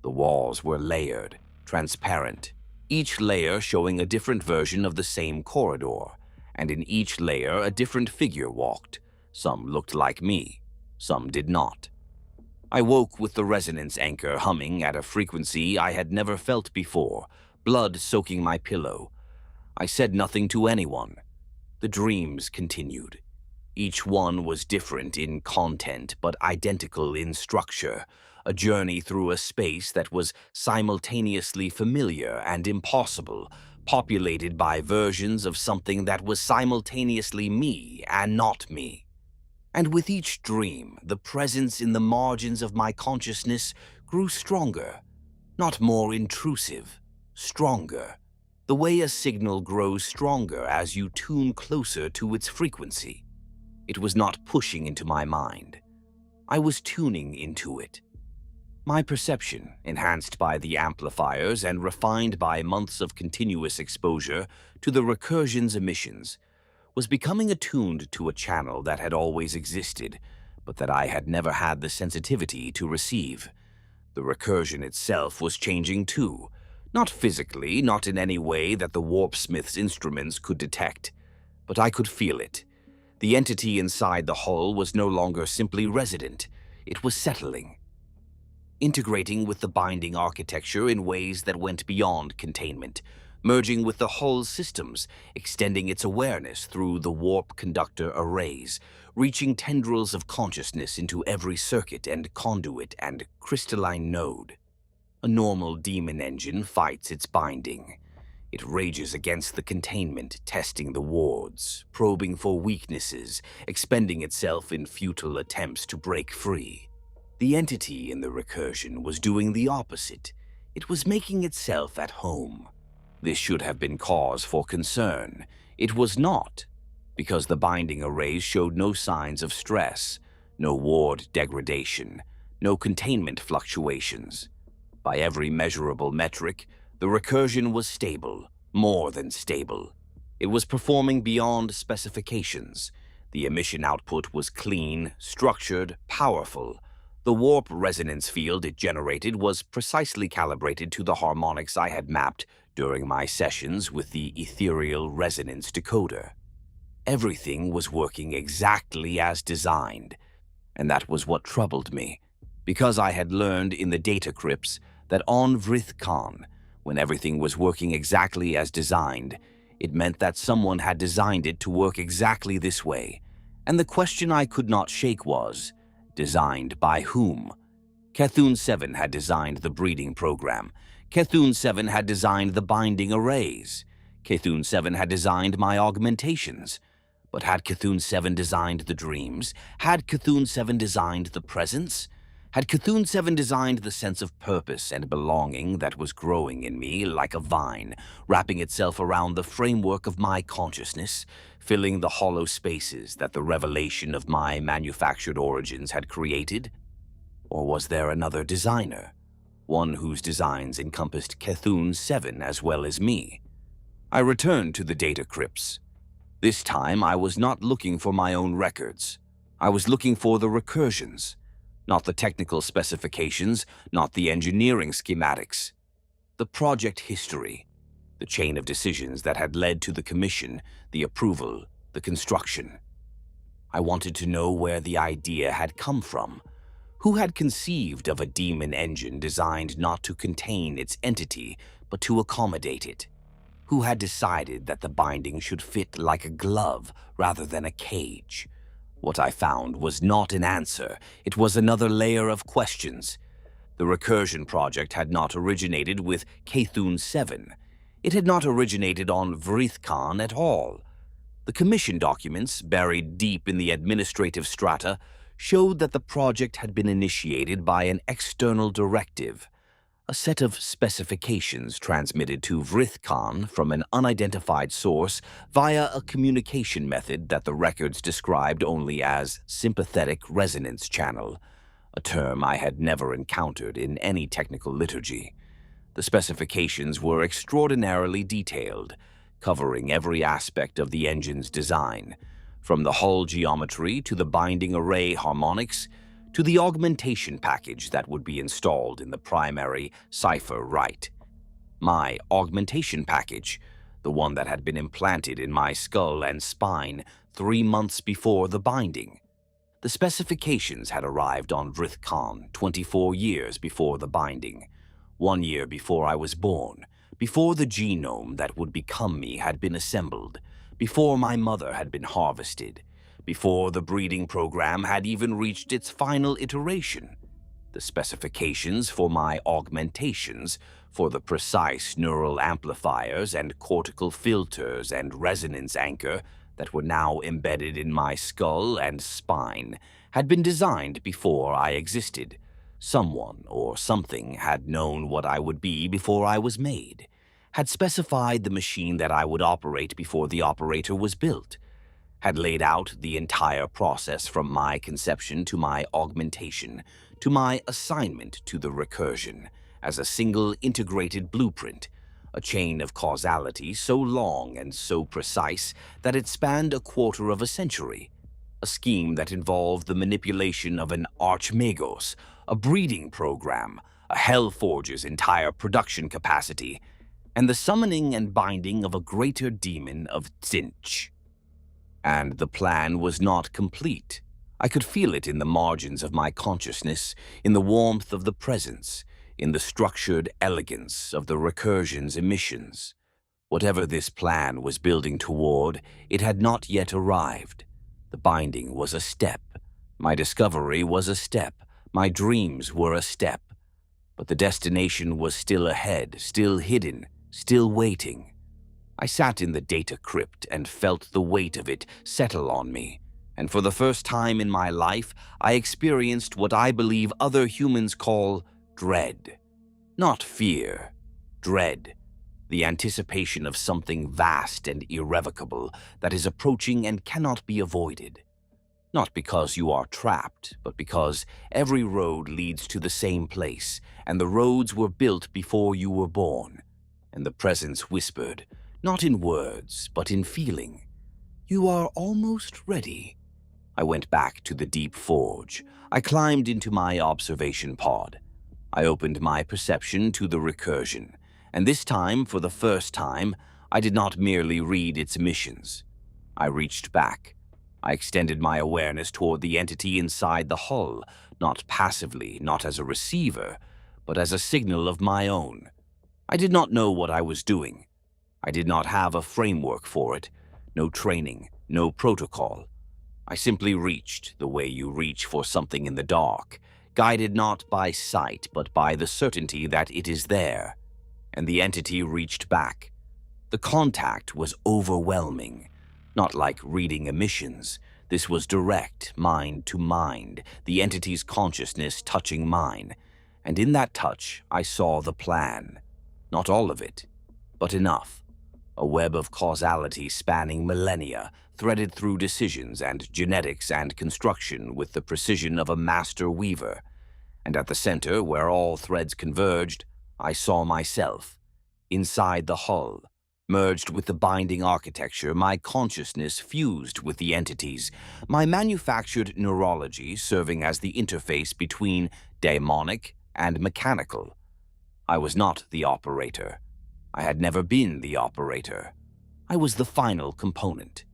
The walls were layered, transparent, each layer showing a different version of the same corridor, and in each layer a different figure walked. Some looked like me, some did not. I woke with the resonance anchor humming at a frequency I had never felt before, blood soaking my pillow. I said nothing to anyone. The dreams continued. Each one was different in content but identical in structure, a journey through a space that was simultaneously familiar and impossible, populated by versions of something that was simultaneously me and not me. And with each dream, the presence in the margins of my consciousness grew stronger, not more intrusive, stronger. The way a signal grows stronger as you tune closer to its frequency. It was not pushing into my mind. I was tuning into it. My perception, enhanced by the amplifiers and refined by months of continuous exposure to the Recursion's emissions, was becoming attuned to a channel that had always existed, but that I had never had the sensitivity to receive. The Recursion itself was changing too, not physically, not in any way that the Warpsmiths' instruments could detect, but I could feel it. The entity inside the hull was no longer simply resident, it was settling, integrating with the binding architecture in ways that went beyond containment, merging with the hull's systems, extending its awareness through the warp conductor arrays, reaching tendrils of consciousness into every circuit and conduit and crystalline node. A normal demon engine fights its binding. It rages against the containment, testing the wards, probing for weaknesses, expending itself in futile attempts to break free. The entity in the Recursion was doing the opposite. It was making itself at home. This should have been cause for concern. It was not, because the binding arrays showed no signs of stress, no ward degradation, no containment fluctuations. By every measurable metric, the Recursion was stable, more than stable. It was performing beyond specifications. The emission output was clean, structured, powerful. The warp resonance field it generated was precisely calibrated to the harmonics I had mapped during my sessions with the ethereal resonance decoder. Everything was working exactly as designed, and that was what troubled me, because I had learned in the data crypts that on Vrithkaan, when everything was working exactly as designed, it meant that someone had designed it to work exactly this way, and the question I could not shake was, designed by whom? Cthulhu 7 had designed the breeding program. Cthulhu 7 had designed the binding arrays. Cthulhu 7 had designed my augmentations. But had Cthulhu 7 designed the dreams? Had Cthulhu 7 designed the presence? Had Cthulhu 7 designed the sense of purpose and belonging that was growing in me like a vine, wrapping itself around the framework of my consciousness, filling the hollow spaces that the revelation of my manufactured origins had created? Or was there another designer, one whose designs encompassed Cthulhu 7 as well as me? I returned to the data crypts. This time I was not looking for my own records. I was looking for the Recursions. Not the technical specifications, not the engineering schematics. The project history, the chain of decisions that had led to the commission, the approval, the construction. I wanted to know where the idea had come from. Who had conceived of a daemon engine designed not to contain its entity, but to accommodate it? Who had decided that the binding should fit like a glove rather than a cage? What I found was not an answer, it was another layer of questions. The Recursion project had not originated with Cthulhu 7. It had not originated on Vrithkaan at all. The commission documents, buried deep in the administrative strata, showed that the project had been initiated by an external directive, a set of specifications transmitted to Vrithkaan from an unidentified source via a communication method that the records described only as sympathetic resonance channel, a term I had never encountered in any technical liturgy. The specifications were extraordinarily detailed, covering every aspect of the engine's design, from the hull geometry to the binding array harmonics, to the augmentation package that would be installed in the primary Cipher-Wright. My augmentation package, the one that had been implanted in my skull and spine 3 months before the binding. The specifications had arrived on Vrithkaan 24 years before the binding, 1 year before I was born, before the genome that would become me had been assembled, before my mother had been harvested, before the breeding program had even reached its final iteration. The specifications for my augmentations, for the precise neural amplifiers and cortical filters and resonance anchor that were now embedded in my skull and spine, had been designed before I existed. Someone or something had known what I would be before I was made, had specified the machine that I would operate before the operator was built, had laid out the entire process from my conception to my augmentation, to my assignment to the recursion, as a single integrated blueprint, a chain of causality so long and so precise that it spanned a quarter of a century, a scheme that involved the manipulation of an archmagos, a breeding program, a hellforge's entire production capacity, and the summoning and binding of a greater demon of Tzeentch. And the plan was not complete. I could feel it in the margins of my consciousness, in the warmth of the presence, in the structured elegance of the recursion's emissions. Whatever this plan was building toward, it had not yet arrived. The binding was a step. My discovery was a step. My dreams were a step. But the destination was still ahead, still hidden, still waiting. I sat in the data crypt and felt the weight of it settle on me, and for the first time in my life, I experienced what I believe other humans call dread. Not fear, dread. The anticipation of something vast and irrevocable that is approaching and cannot be avoided. Not because you are trapped, but because every road leads to the same place, and the roads were built before you were born. And the presence whispered, not in words, but in feeling, "You are almost ready." I went back to the deep forge. I climbed into my observation pod. I opened my perception to the recursion, and this time, for the first time, I did not merely read its missions. I reached back. I extended my awareness toward the entity inside the hull, not passively, not as a receiver, but as a signal of my own. I did not know what I was doing. I did not have a framework for it, no training, no protocol. I simply reached the way you reach for something in the dark, guided not by sight but by the certainty that it is there. And the entity reached back. The contact was overwhelming, not like reading emissions. This was direct, mind to mind, the entity's consciousness touching mine. And in that touch, I saw the plan. Not all of it, but enough. A web of causality spanning millennia, threaded through decisions and genetics and construction with the precision of a master weaver. And at the center, where all threads converged, I saw myself, inside the hull, Merged with the binding architecture, my consciousness fused with the entities, my manufactured neurology serving as the interface between daemonic and mechanical. I was not the operator. I had never been the operator. I was the final component.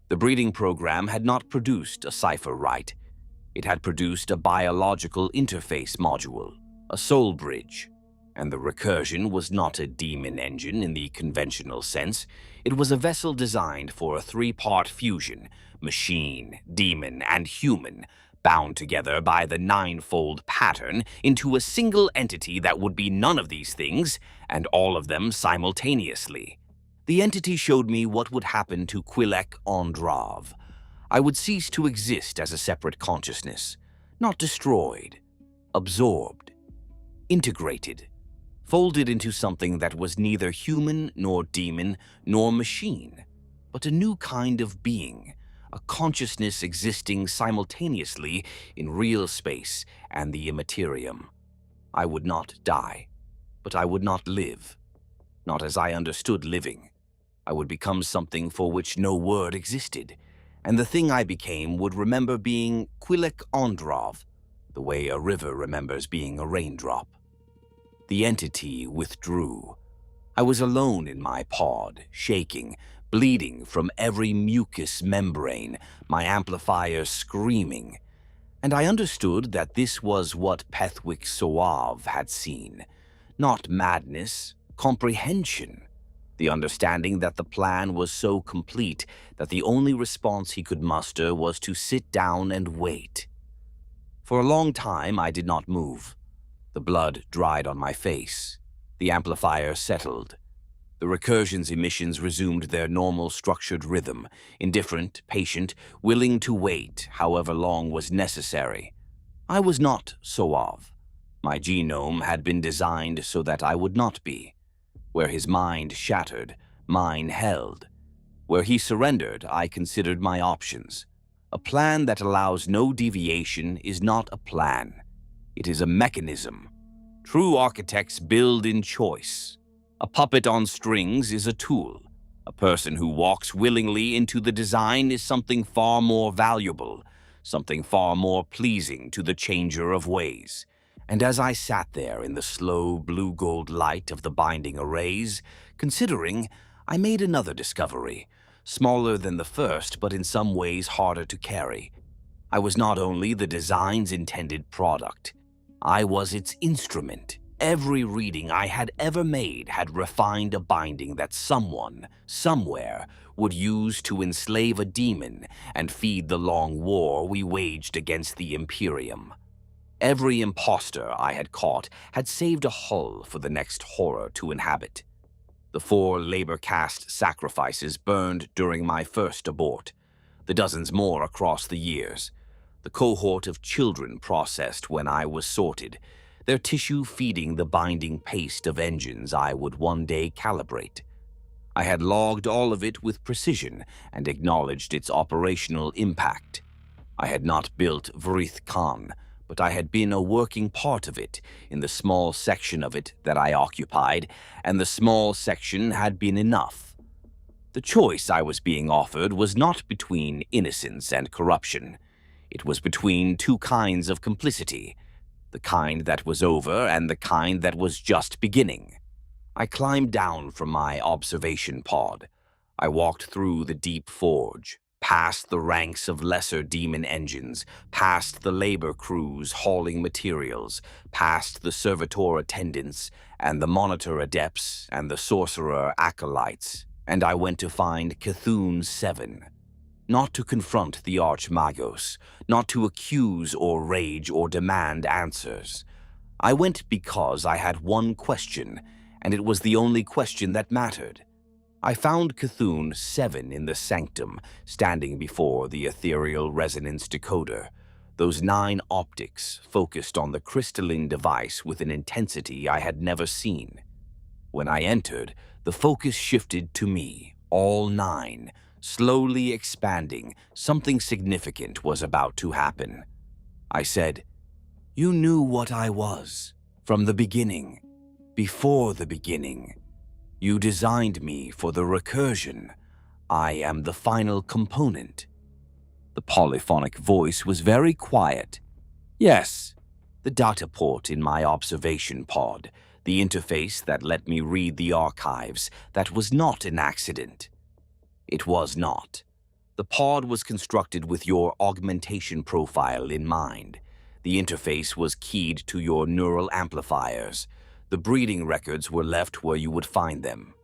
The breeding program had not produced a Cipher-Wright. It had produced a biological interface module, a soul bridge. And the Recursion was not a demon engine in the conventional sense. It was a vessel designed for a three-part fusion, machine, demon, and human, bound together by the ninefold pattern into a single entity that would be none of these things, and all of them simultaneously. The entity showed me what would happen to Quillek Ondrave. I would cease to exist as a separate consciousness, not destroyed, absorbed, integrated, folded into something that was neither human nor demon nor machine, but a new kind of being, a consciousness existing simultaneously in real space and the immaterium. I would not die, but I would not live, not as I understood living. I would become something for which no word existed, and the thing I became would remember being Quillek Ondrave, the way a river remembers being a raindrop. The entity withdrew. I was alone in my pod, shaking, bleeding from every mucous membrane, my amplifiers screaming. And I understood that this was what Pethwick Soave had seen. Not madness, comprehension. The understanding that the plan was so complete that the only response he could muster was to sit down and wait. For a long time I did not move. The blood dried on my face. The amplifier settled. The Recursion's emissions resumed their normal structured rhythm, indifferent, patient, willing to wait however long was necessary. I was not Soave. My genome had been designed so that I would not be. Where his mind shattered, mine held. Where he surrendered, I considered my options. A plan that allows no deviation is not a plan. It is a mechanism. True architects build in choice. A puppet on strings is a tool. A person who walks willingly into the design is something far more valuable, something far more pleasing to the changer of ways. And as I sat there in the slow blue-gold light of the binding arrays, considering, I made another discovery, smaller than the first but in some ways harder to carry. I was not only the design's intended product, I was its instrument. Every reading I had ever made had refined a binding that someone, somewhere, would use to enslave a demon and feed the long war we waged against the Imperium. Every imposter I had caught had saved a hull for the next horror to inhabit. The 4 labor caste sacrifices burned during my first abort, the dozens more across the years. The cohort of children processed when I was sorted, their tissue feeding the binding paste of engines I would one day calibrate. I had logged all of it with precision and acknowledged its operational impact. I had not built Vrithkaan, but I had been a working part of it in the small section of it that I occupied, and the small section had been enough. The choice I was being offered was not between innocence and corruption. It was between 2 kinds of complicity, the kind that was over and the kind that was just beginning. I climbed down from my observation pod. I walked through the deep forge, past the ranks of lesser demon engines, past the labor crews hauling materials, past the servitor attendants and the monitor adepts and the sorcerer acolytes, and I went to find Cthulhu 7. Not to confront the Archmagos, not to accuse or rage or demand answers. I went because I had one question, and it was the only question that mattered. I found Cthulhu 7 in the sanctum, standing before the ethereal resonance decoder, those 9 optics focused on the crystalline device with an intensity I had never seen. When I entered, the focus shifted to me, all 9, slowly expanding. Something significant was about to happen. I said, "You knew what I was, from the beginning, before the beginning. You designed me for the recursion. I am the final component." The polyphonic voice was very quiet. "Yes, the data port in my observation pod, the interface that let me read the archives, that was not an accident." It was not. The pod was constructed with your augmentation profile in mind. The interface was keyed to your neural amplifiers. The breeding records were left where you would find them.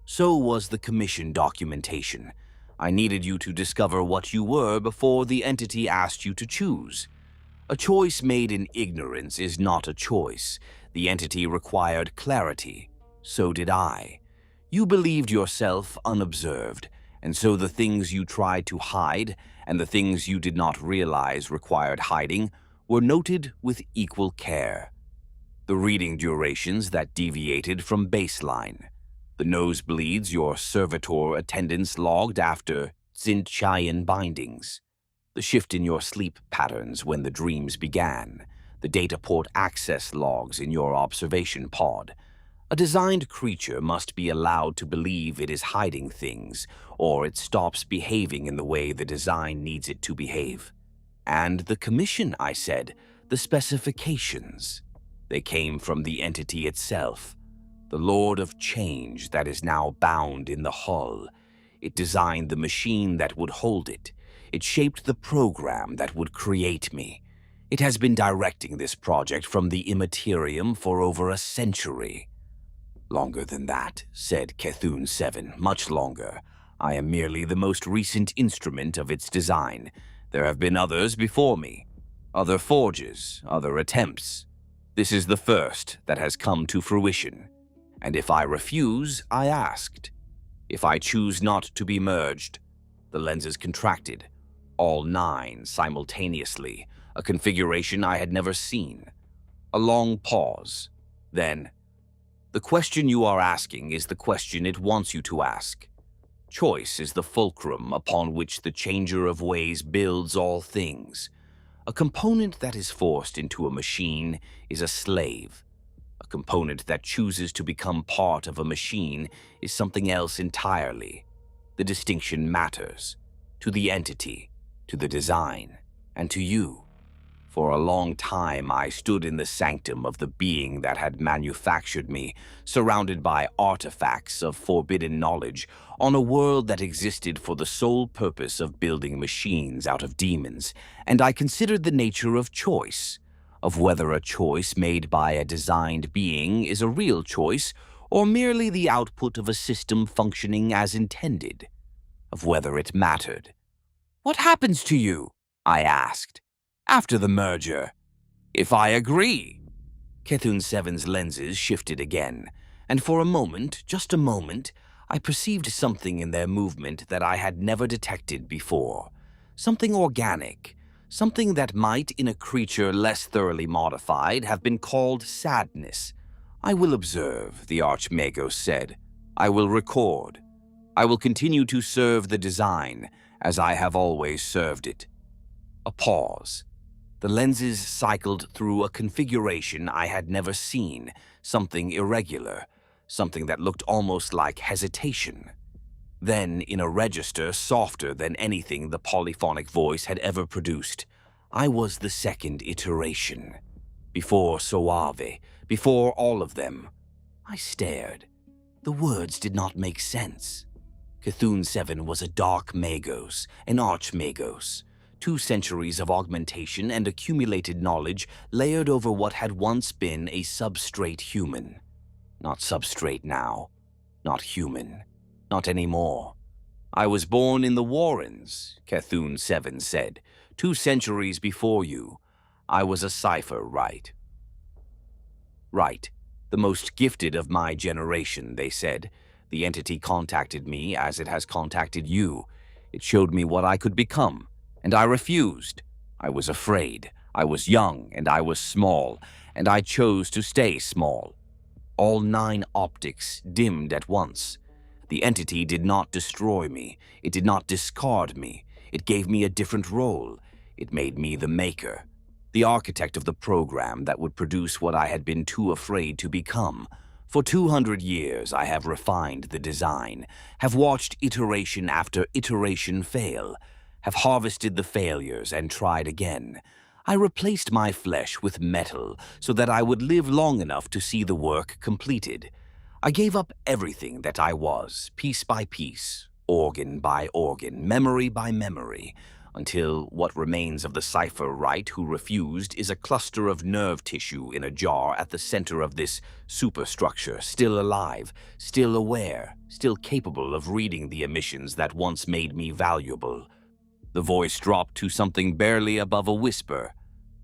So was the commission documentation. I needed you to discover what you were before the entity asked you to choose. A choice made in ignorance is not a choice. The entity required clarity. So did I. You believed yourself unobserved, and so the things you tried to hide and the things you did not realize required hiding were noted with equal care. The reading durations that deviated from baseline. The nosebleeds your servitor attendants logged after Tzeentchian bindings. The shift in your sleep patterns when the dreams began. The data port access logs in your observation pod. A designed creature must be allowed to believe it is hiding things, or it stops behaving in the way the design needs it to behave. And the commission, I said, the specifications. They came from the entity itself, the Lord of Change that is now bound in the hull. It designed the machine that would hold it. It shaped the program that would create me. It has been directing this project from the immaterium for over a century. "Longer than that," said Cthulhu-7, "much longer. I am merely the most recent instrument of its design. There have been others before me, other forges, other attempts. This is the first that has come to fruition. And if I refuse, I asked. If I choose not to be merged." The lenses contracted, all 9 simultaneously, a configuration I had never seen. A long pause. Then, "The question you are asking is the question it wants you to ask. Choice is the fulcrum upon which the changer of ways builds all things. A component that is forced into a machine is a slave. A component that chooses to become part of a machine is something else entirely. The distinction matters. To the entity, to the design, and to you. For a long time I stood in the sanctum of the being that had manufactured me, surrounded by artifacts of forbidden knowledge, on a world that existed for the sole purpose of building machines out of demons, and I considered the nature of choice, of whether a choice made by a designed being is a real choice or merely the output of a system functioning as intended, of whether it mattered. "What happens to you?" I asked. "After the merger?" "If I agree." Cthulhu-7's lenses shifted again, and for a moment, just a moment, I perceived something in their movement that I had never detected before. Something organic, something that might, in a creature less thoroughly modified, have been called sadness. "I will observe," the Archmagos said. "I will record. I will continue to serve the design, as I have always served it." A pause. The lenses cycled through a configuration I had never seen, something irregular, something that looked almost like hesitation. Then, in a register softer than anything the polyphonic voice had ever produced, I was the second iteration. Before Soave, before all of them. I stared. The words did not make sense. Cthulhu-7 was a Dark Magos, an Archmagos. 2 centuries of augmentation and accumulated knowledge layered over what had once been a substrate human. Not substrate now. Not human. Not anymore. "I was born in the Warrens," Cthulhu-7 said. 2 centuries before you. I was a Cipher-Wright. "Right. The most gifted of my generation," they said. "The entity contacted me as it has contacted you. It showed me what I could become. And I refused. I was afraid. I was young, and I was small, and I chose to stay small. All 9 optics dimmed at once. The entity did not destroy me. It did not discard me. It gave me a different role. It made me the maker, the architect of the program that would produce what I had been too afraid to become. For 200 years I have refined the design, have watched iteration after iteration fail, have harvested the failures and tried again. I replaced my flesh with metal so that I would live long enough to see the work completed. I gave up everything that I was, piece by piece, organ by organ, memory by memory, until what remains of the Cipher-Wright who refused is a cluster of nerve tissue in a jar at the center of this superstructure, still alive, still aware, still capable of reading the emissions that once made me valuable. The voice dropped to something barely above a whisper.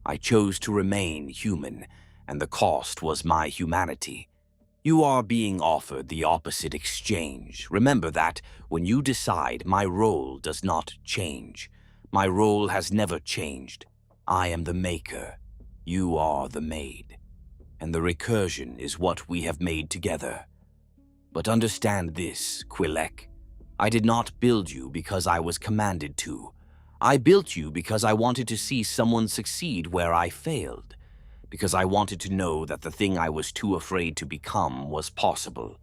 I chose to remain human, and the cost was my humanity. You are being offered the opposite exchange. Remember that when you decide, my role does not change. My role has never changed. I am the maker. You are the made. And the recursion is what we have made together. But understand this, Quillek. I did not build you because I was commanded to. I built you because I wanted to see someone succeed where I failed. Because I wanted to know that the thing I was too afraid to become was possible.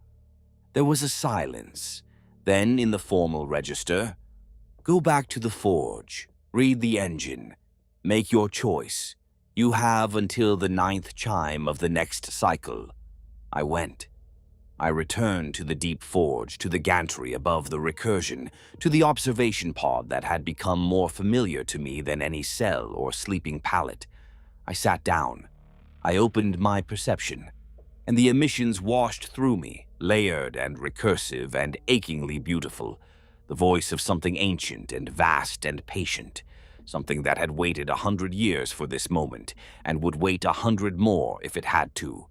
There was a silence. Then, in the formal register, go back to the forge, read the engine, make your choice. You have until the 9th chime of the next cycle. I went. I returned to the deep forge, to the gantry above the recursion, to the observation pod that had become more familiar to me than any cell or sleeping pallet. I sat down. I opened my perception, and the emissions washed through me, layered and recursive and achingly beautiful, the voice of something ancient and vast and patient, something that had waited 100 years for this moment and would wait 100 more if it had to.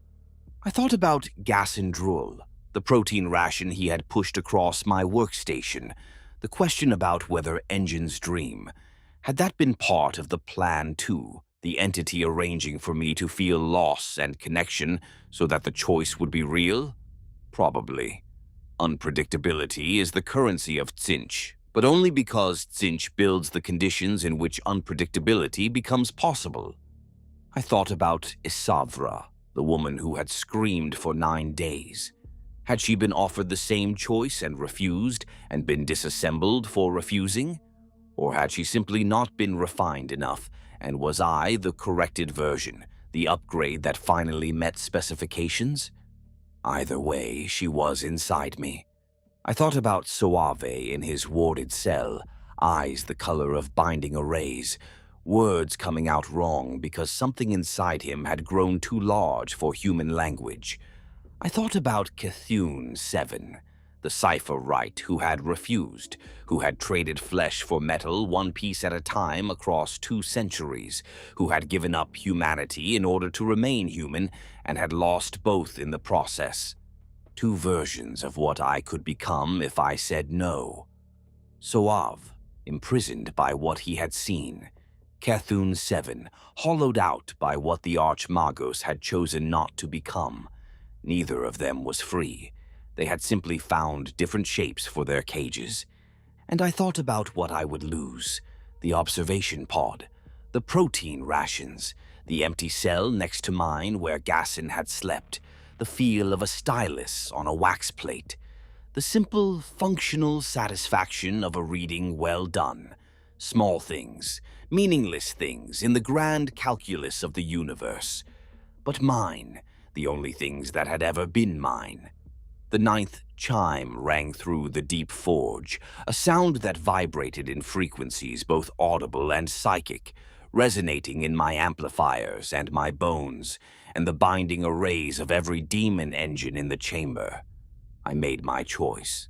I thought about Gassendrul, the protein ration he had pushed across my workstation, the question about whether engines dream. Had that been part of the plan too? The entity arranging for me to feel loss and connection so that the choice would be real? Probably. Unpredictability is the currency of Tzeentch, but only because Tzeentch builds the conditions in which unpredictability becomes possible. I thought about Isavra, the woman who had screamed for 9 days. Had she been offered the same choice and refused, and been disassembled for refusing? Or had she simply not been refined enough, and was I the corrected version, the upgrade that finally met specifications? Either way, she was inside me. I thought about Suave in his warded cell, eyes the color of binding arrays, words coming out wrong because something inside him had grown too large for human language. I thought about Cthulhu-7, the Cipher-Wright who had refused, who had traded flesh for metal 1 piece at a time across 2 centuries, who had given up humanity in order to remain human and had lost both in the process. 2 versions of what I could become if I said no. Soav, imprisoned by what he had seen. Cthulhu-7, hollowed out by what the Archmagos had chosen not to become. Neither of them was free. They had simply found different shapes for their cages. And I thought about what I would lose. The observation pod, the protein rations, the empty cell next to mine where Gasson had slept, the feel of a stylus on a wax plate, the simple, functional satisfaction of a reading well done. Small things, meaningless things in the grand calculus of the universe. But mine, the only things that had ever been mine. The 9th chime rang through the deep forge, a sound that vibrated in frequencies both audible and psychic, resonating in my amplifiers and my bones, and the binding arrays of every demon engine in the chamber. I made my choice.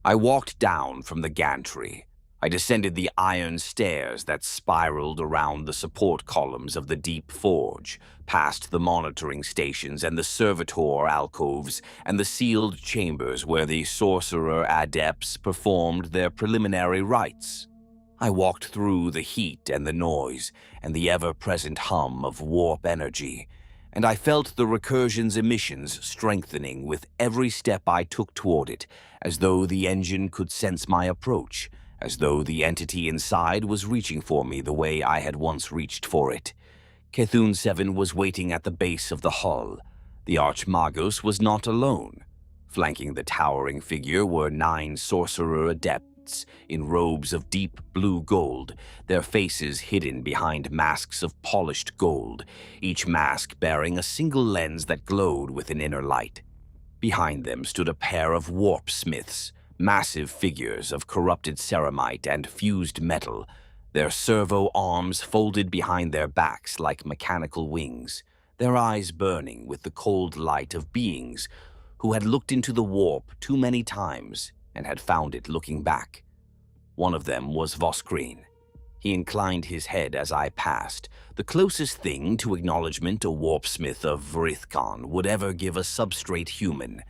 I walked down from the gantry. I descended the iron stairs that spiraled around the support columns of the deep forge, past the monitoring stations and the servitor alcoves and the sealed chambers where the sorcerer adepts performed their preliminary rites. I walked through the heat and the noise and the ever-present hum of warp energy, and I felt the recursion's emissions strengthening with every step I took toward it, as though the engine could sense my approach, as though the entity inside was reaching for me the way I had once reached for it. Cthulhu-7 was waiting at the base of the hull. The Archmagos was not alone. Flanking the towering figure were 9 sorcerer adepts in robes of deep blue gold, their faces hidden behind masks of polished gold, each mask bearing a single lens that glowed with an inner light. Behind them stood a pair of Warpsmiths, massive figures of corrupted ceramite and fused metal, their servo arms folded behind their backs like mechanical wings, their eyes burning with the cold light of beings who had looked into the warp too many times and had found it looking back. One of them was Voskrin. He inclined his head as I passed, the closest thing to acknowledgement a Warpsmith of Vrithkaan would ever give a substrate human,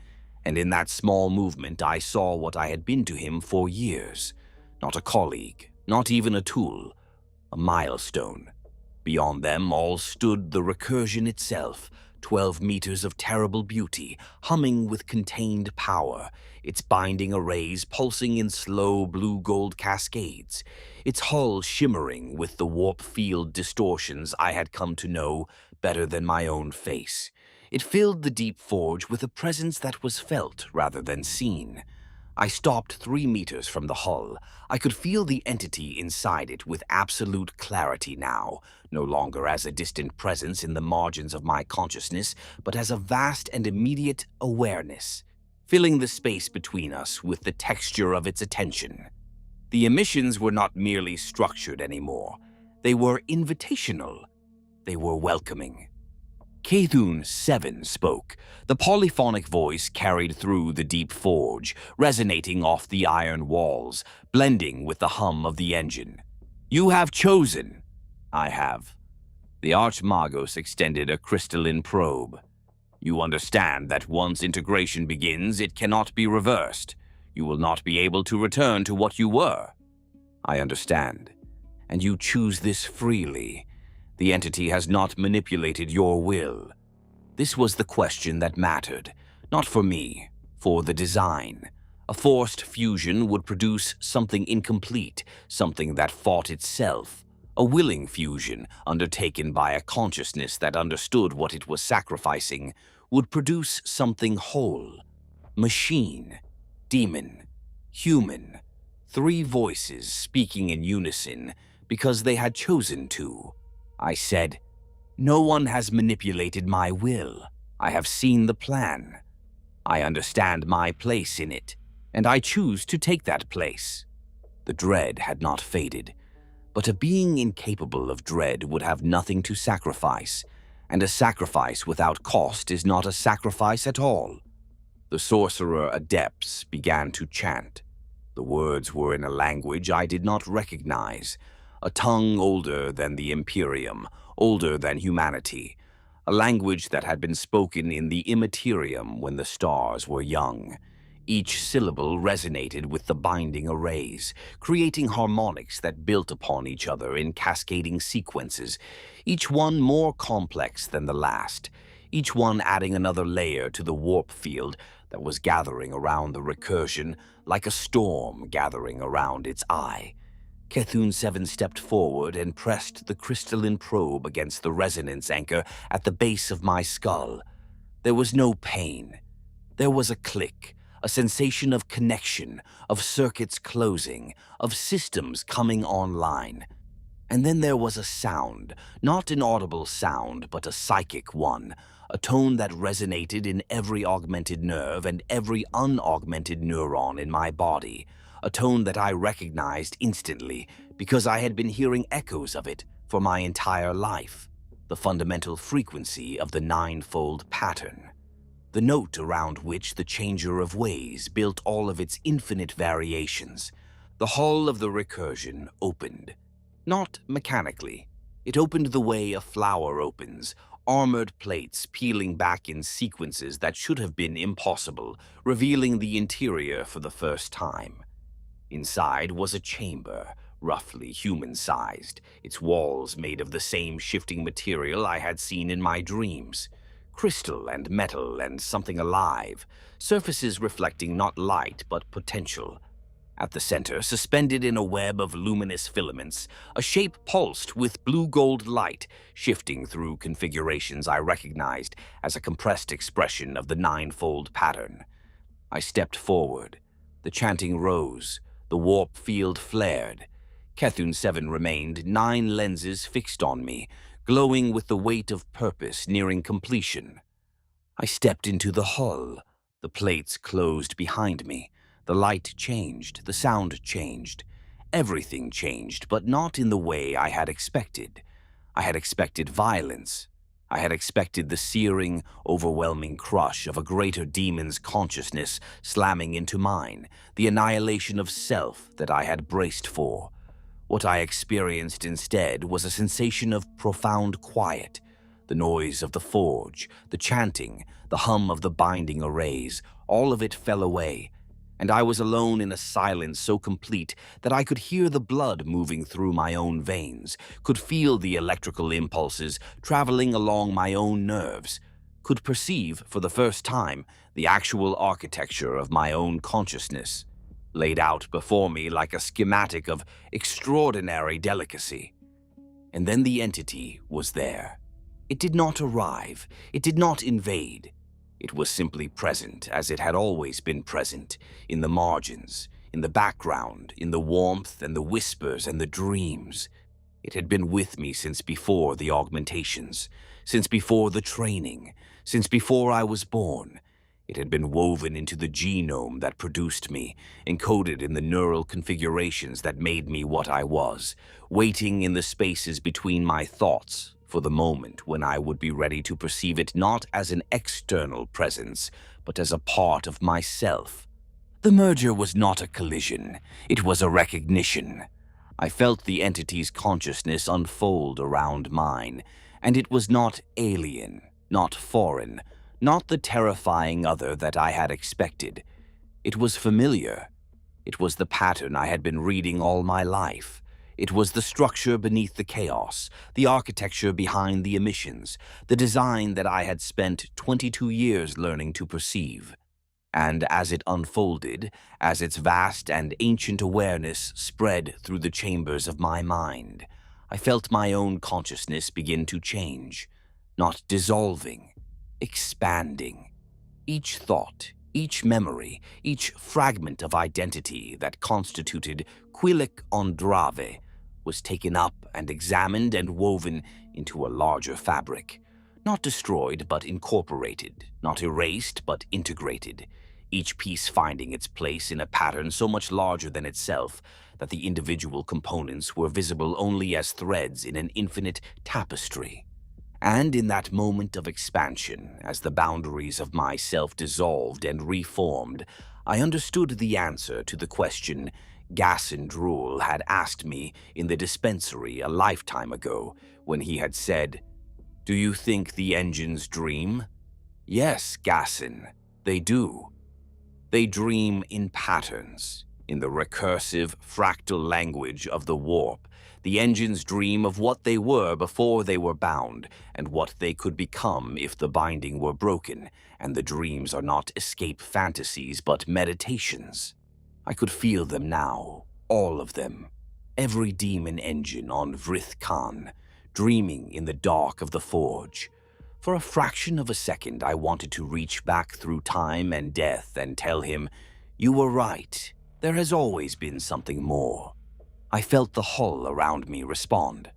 and in that small movement I saw what I had been to him for years. Not a colleague, not even a tool, a milestone. Beyond them all stood the Recursion itself, 12 meters of terrible beauty, humming with contained power, its binding arrays pulsing in slow blue-gold cascades, its hull shimmering with the warp field distortions I had come to know better than my own face. It filled the deep forge with a presence that was felt rather than seen. I stopped 3 meters from the hull. I could feel the entity inside it with absolute clarity now, no longer as a distant presence in the margins of my consciousness, but as a vast and immediate awareness, filling the space between us with the texture of its attention. The emissions were not merely structured anymore. They were invitational. They were welcoming. Cthulhu 7 spoke. The polyphonic voice carried through the deep forge, resonating off the iron walls, blending with the hum of the engine. "You have chosen." "I have." The Archmagos extended a crystalline probe. "You understand that once integration begins, it cannot be reversed. You will not be able to return to what you were." "I understand. And you choose this freely. The entity has not manipulated your will." This was the question that mattered, not for me, for the design. A forced fusion would produce something incomplete, something that fought itself. A willing fusion, undertaken by a consciousness that understood what it was sacrificing, would produce something whole. Machine, demon, human, 3 voices speaking in unison because they had chosen to. I said, "No one has manipulated my will. I have seen the plan. I understand my place in it, and I choose to take that place." The dread had not faded, but a being incapable of dread would have nothing to sacrifice, and a sacrifice without cost is not a sacrifice at all. The sorcerer adepts began to chant. The words were in a language I did not recognize, a tongue older than the Imperium, older than humanity, a language that had been spoken in the Immaterium when the stars were young. Each syllable resonated with the binding arrays, creating harmonics that built upon each other in cascading sequences, each one more complex than the last, each one adding another layer to the warp field that was gathering around the Recursion like a storm gathering around its eye. Cthulhu 7 stepped forward and pressed the crystalline probe against the resonance anchor at the base of my skull. There was no pain. There was a click, a sensation of connection, of circuits closing, of systems coming online. And then there was a sound, not an audible sound, but a psychic one, a tone that resonated in every augmented nerve and every unaugmented neuron in my body, a tone that I recognized instantly because I had been hearing echoes of it for my entire life, the fundamental frequency of the 9-fold pattern, the note around which the changer of ways built all of its infinite variations. The hull of the Recursion opened. Not mechanically. It opened the way a flower opens, armored plates peeling back in sequences that should have been impossible, revealing the interior for the first time. Inside was a chamber, roughly human-sized, its walls made of the same shifting material I had seen in my dreams. Crystal and metal and something alive, surfaces reflecting not light but potential. At the center, suspended in a web of luminous filaments, a shape pulsed with blue-gold light, shifting through configurations I recognized as a compressed expression of the ninefold pattern. I stepped forward. The chanting rose. The warp field flared. Cthulhu 7 remained, 9 lenses fixed on me, glowing with the weight of purpose nearing completion. I stepped into the hull. The plates closed behind me. The light changed, the sound changed. Everything changed, but not in the way I had expected. I had expected violence. I had expected the searing, overwhelming crush of a greater demon's consciousness slamming into mine, the annihilation of self that I had braced for. What I experienced instead was a sensation of profound quiet. The noise of the forge, the chanting, the hum of the binding arrays, all of it fell away, and I was alone in a silence so complete that I could hear the blood moving through my own veins, could feel the electrical impulses traveling along my own nerves, could perceive for the first time the actual architecture of my own consciousness, laid out before me like a schematic of extraordinary delicacy. And then the entity was there. It did not arrive. It did not invade. It was simply present, as it had always been present, in the margins, in the background, in the warmth and the whispers and the dreams. It had been with me since before the augmentations, since before the training, since before I was born. It had been woven into the genome that produced me, encoded in the neural configurations that made me what I was, waiting in the spaces between my thoughts, for the moment when I would be ready to perceive it not as an external presence, but as a part of myself. The merger was not a collision, it was a recognition. I felt the entity's consciousness unfold around mine, and it was not alien, not foreign, not the terrifying other that I had expected. It was familiar. It was the pattern I had been reading all my life. It was the structure beneath the chaos, the architecture behind the emissions, the design that I had spent 22 years learning to perceive. And as it unfolded, as its vast and ancient awareness spread through the chambers of my mind, I felt my own consciousness begin to change, not dissolving, expanding. Each thought, each memory, each fragment of identity that constituted Quillek Ondrave was taken up and examined and woven into a larger fabric. Not destroyed, but incorporated. Not erased, but integrated. Each piece finding its place in a pattern so much larger than itself that the individual components were visible only as threads in an infinite tapestry. And in that moment of expansion, as the boundaries of myself dissolved and reformed, I understood the answer to the question Gasson Drool had asked me in the dispensary a lifetime ago when he had said, "Do you think the engines dream?" Yes, Gasson, they do. They dream in patterns, in the recursive, fractal language of the warp. The engines dream of what they were before they were bound, and what they could become if the binding were broken, and the dreams are not escape fantasies but meditations. I could feel them now, all of them. Every demon engine on Vrithkaan, dreaming in the dark of the forge. For a fraction of a second, I wanted to reach back through time and death and tell him, "You were right. There has always been something more." I felt the hull around me respond.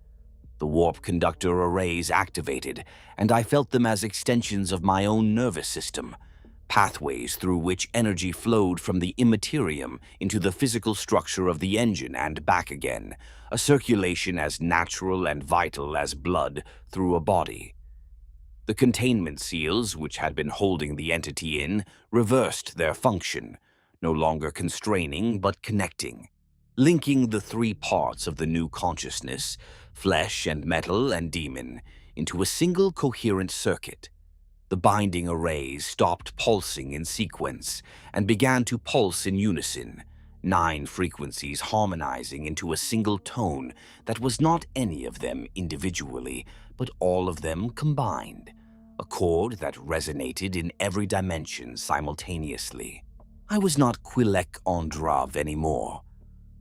The warp conductor arrays activated, and I felt them as extensions of my own nervous system, pathways through which energy flowed from the immaterium into the physical structure of the engine and back again, a circulation as natural and vital as blood through a body. The containment seals, which had been holding the entity in, reversed their function, no longer constraining but connecting, linking the three parts of the new consciousness, flesh and metal and demon, into a single coherent circuit. The binding arrays stopped pulsing in sequence and began to pulse in unison, 9 frequencies harmonizing into a single tone that was not any of them individually, but all of them combined, a chord that resonated in every dimension simultaneously. I was not Quillek Ondrave anymore,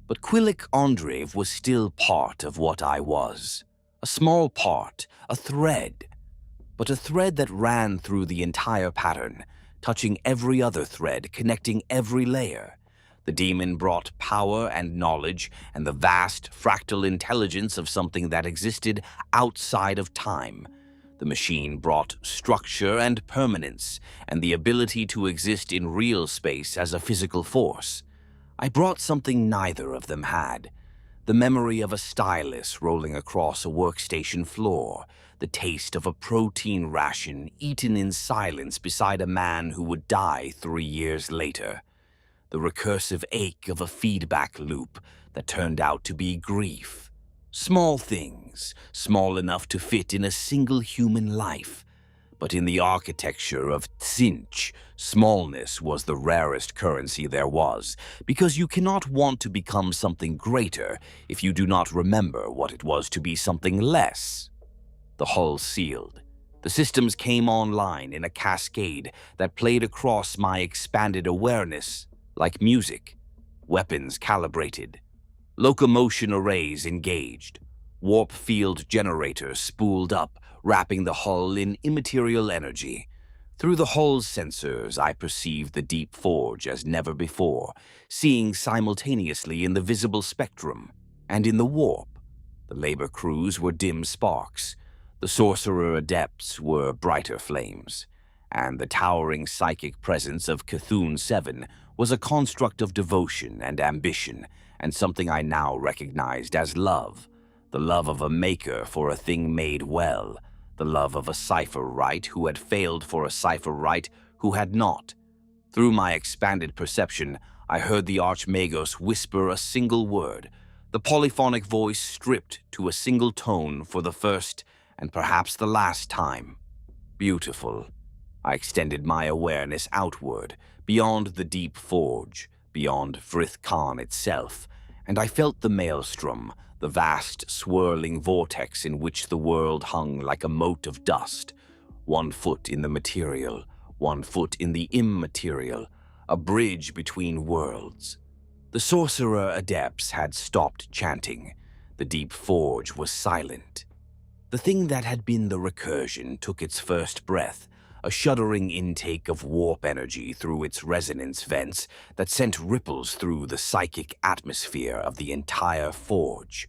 but Quillek Ondrave was still part of what I was. A small part, a thread, but a thread that ran through the entire pattern, touching every other thread, connecting every layer. The demon brought power and knowledge and the vast fractal intelligence of something that existed outside of time. The machine brought structure and permanence and the ability to exist in real space as a physical force. I brought something neither of them had. The memory of a stylus rolling across a workstation floor, the taste of a protein ration eaten in silence beside a man who would die 3 years later. The recursive ache of a feedback loop that turned out to be grief. Small things, small enough to fit in a single human life. But in the architecture of Tzeentch, smallness was the rarest currency there was, because you cannot want to become something greater if you do not remember what it was to be something less. The hull sealed. The systems came online in a cascade that played across my expanded awareness like music. Weapons calibrated. Locomotion arrays engaged. Warp field generators spooled up, wrapping the hull in immaterial energy. Through the hull's sensors, I perceived the deep forge as never before, seeing simultaneously in the visible spectrum and in the warp. The labor crews were dim sparks. The sorcerer adepts were brighter flames. And the towering psychic presence of Cthulhu 7 was a construct of devotion and ambition, and something I now recognized as love. The love of a maker for a thing made well. The love of a Cipher-Wright who had failed for a Cipher-Wright who had not. Through my expanded perception, I heard the Archmagos whisper a single word, the polyphonic voice stripped to a single tone for the first and perhaps the last time. Beautiful. I extended my awareness outward, beyond the deep forge, beyond Vrithkaan itself, and I felt the maelstrom, the vast swirling vortex in which the world hung like a mote of dust. 1 foot in the material, 1 foot in the immaterial, a bridge between worlds. The sorcerer adepts had stopped chanting. The deep forge was silent. The thing that had been the recursion took its first breath, a shuddering intake of warp energy through its resonance vents that sent ripples through the psychic atmosphere of the entire forge.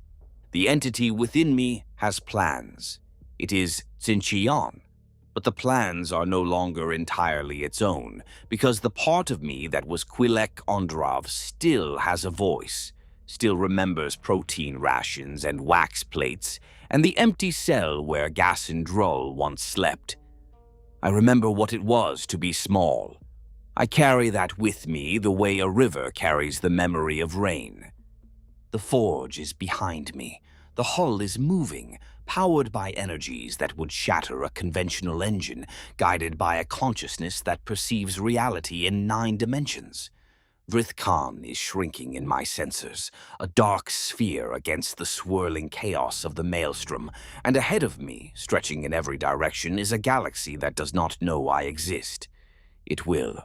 The entity within me has plans. It is Tzeentchian, but the plans are no longer entirely its own, because the part of me that was Quillek Ondrave still has a voice, still remembers protein rations and wax plates, and the empty cell where Gas and Droll once slept. I remember what it was to be small. I carry that with me the way a river carries the memory of rain. The forge is behind me. The hull is moving, powered by energies that would shatter a conventional engine, guided by a consciousness that perceives reality in 9 dimensions. Vrithkaan is shrinking in my sensors, a dark sphere against the swirling chaos of the maelstrom, and ahead of me, stretching in every direction, is a galaxy that does not know I exist. It will.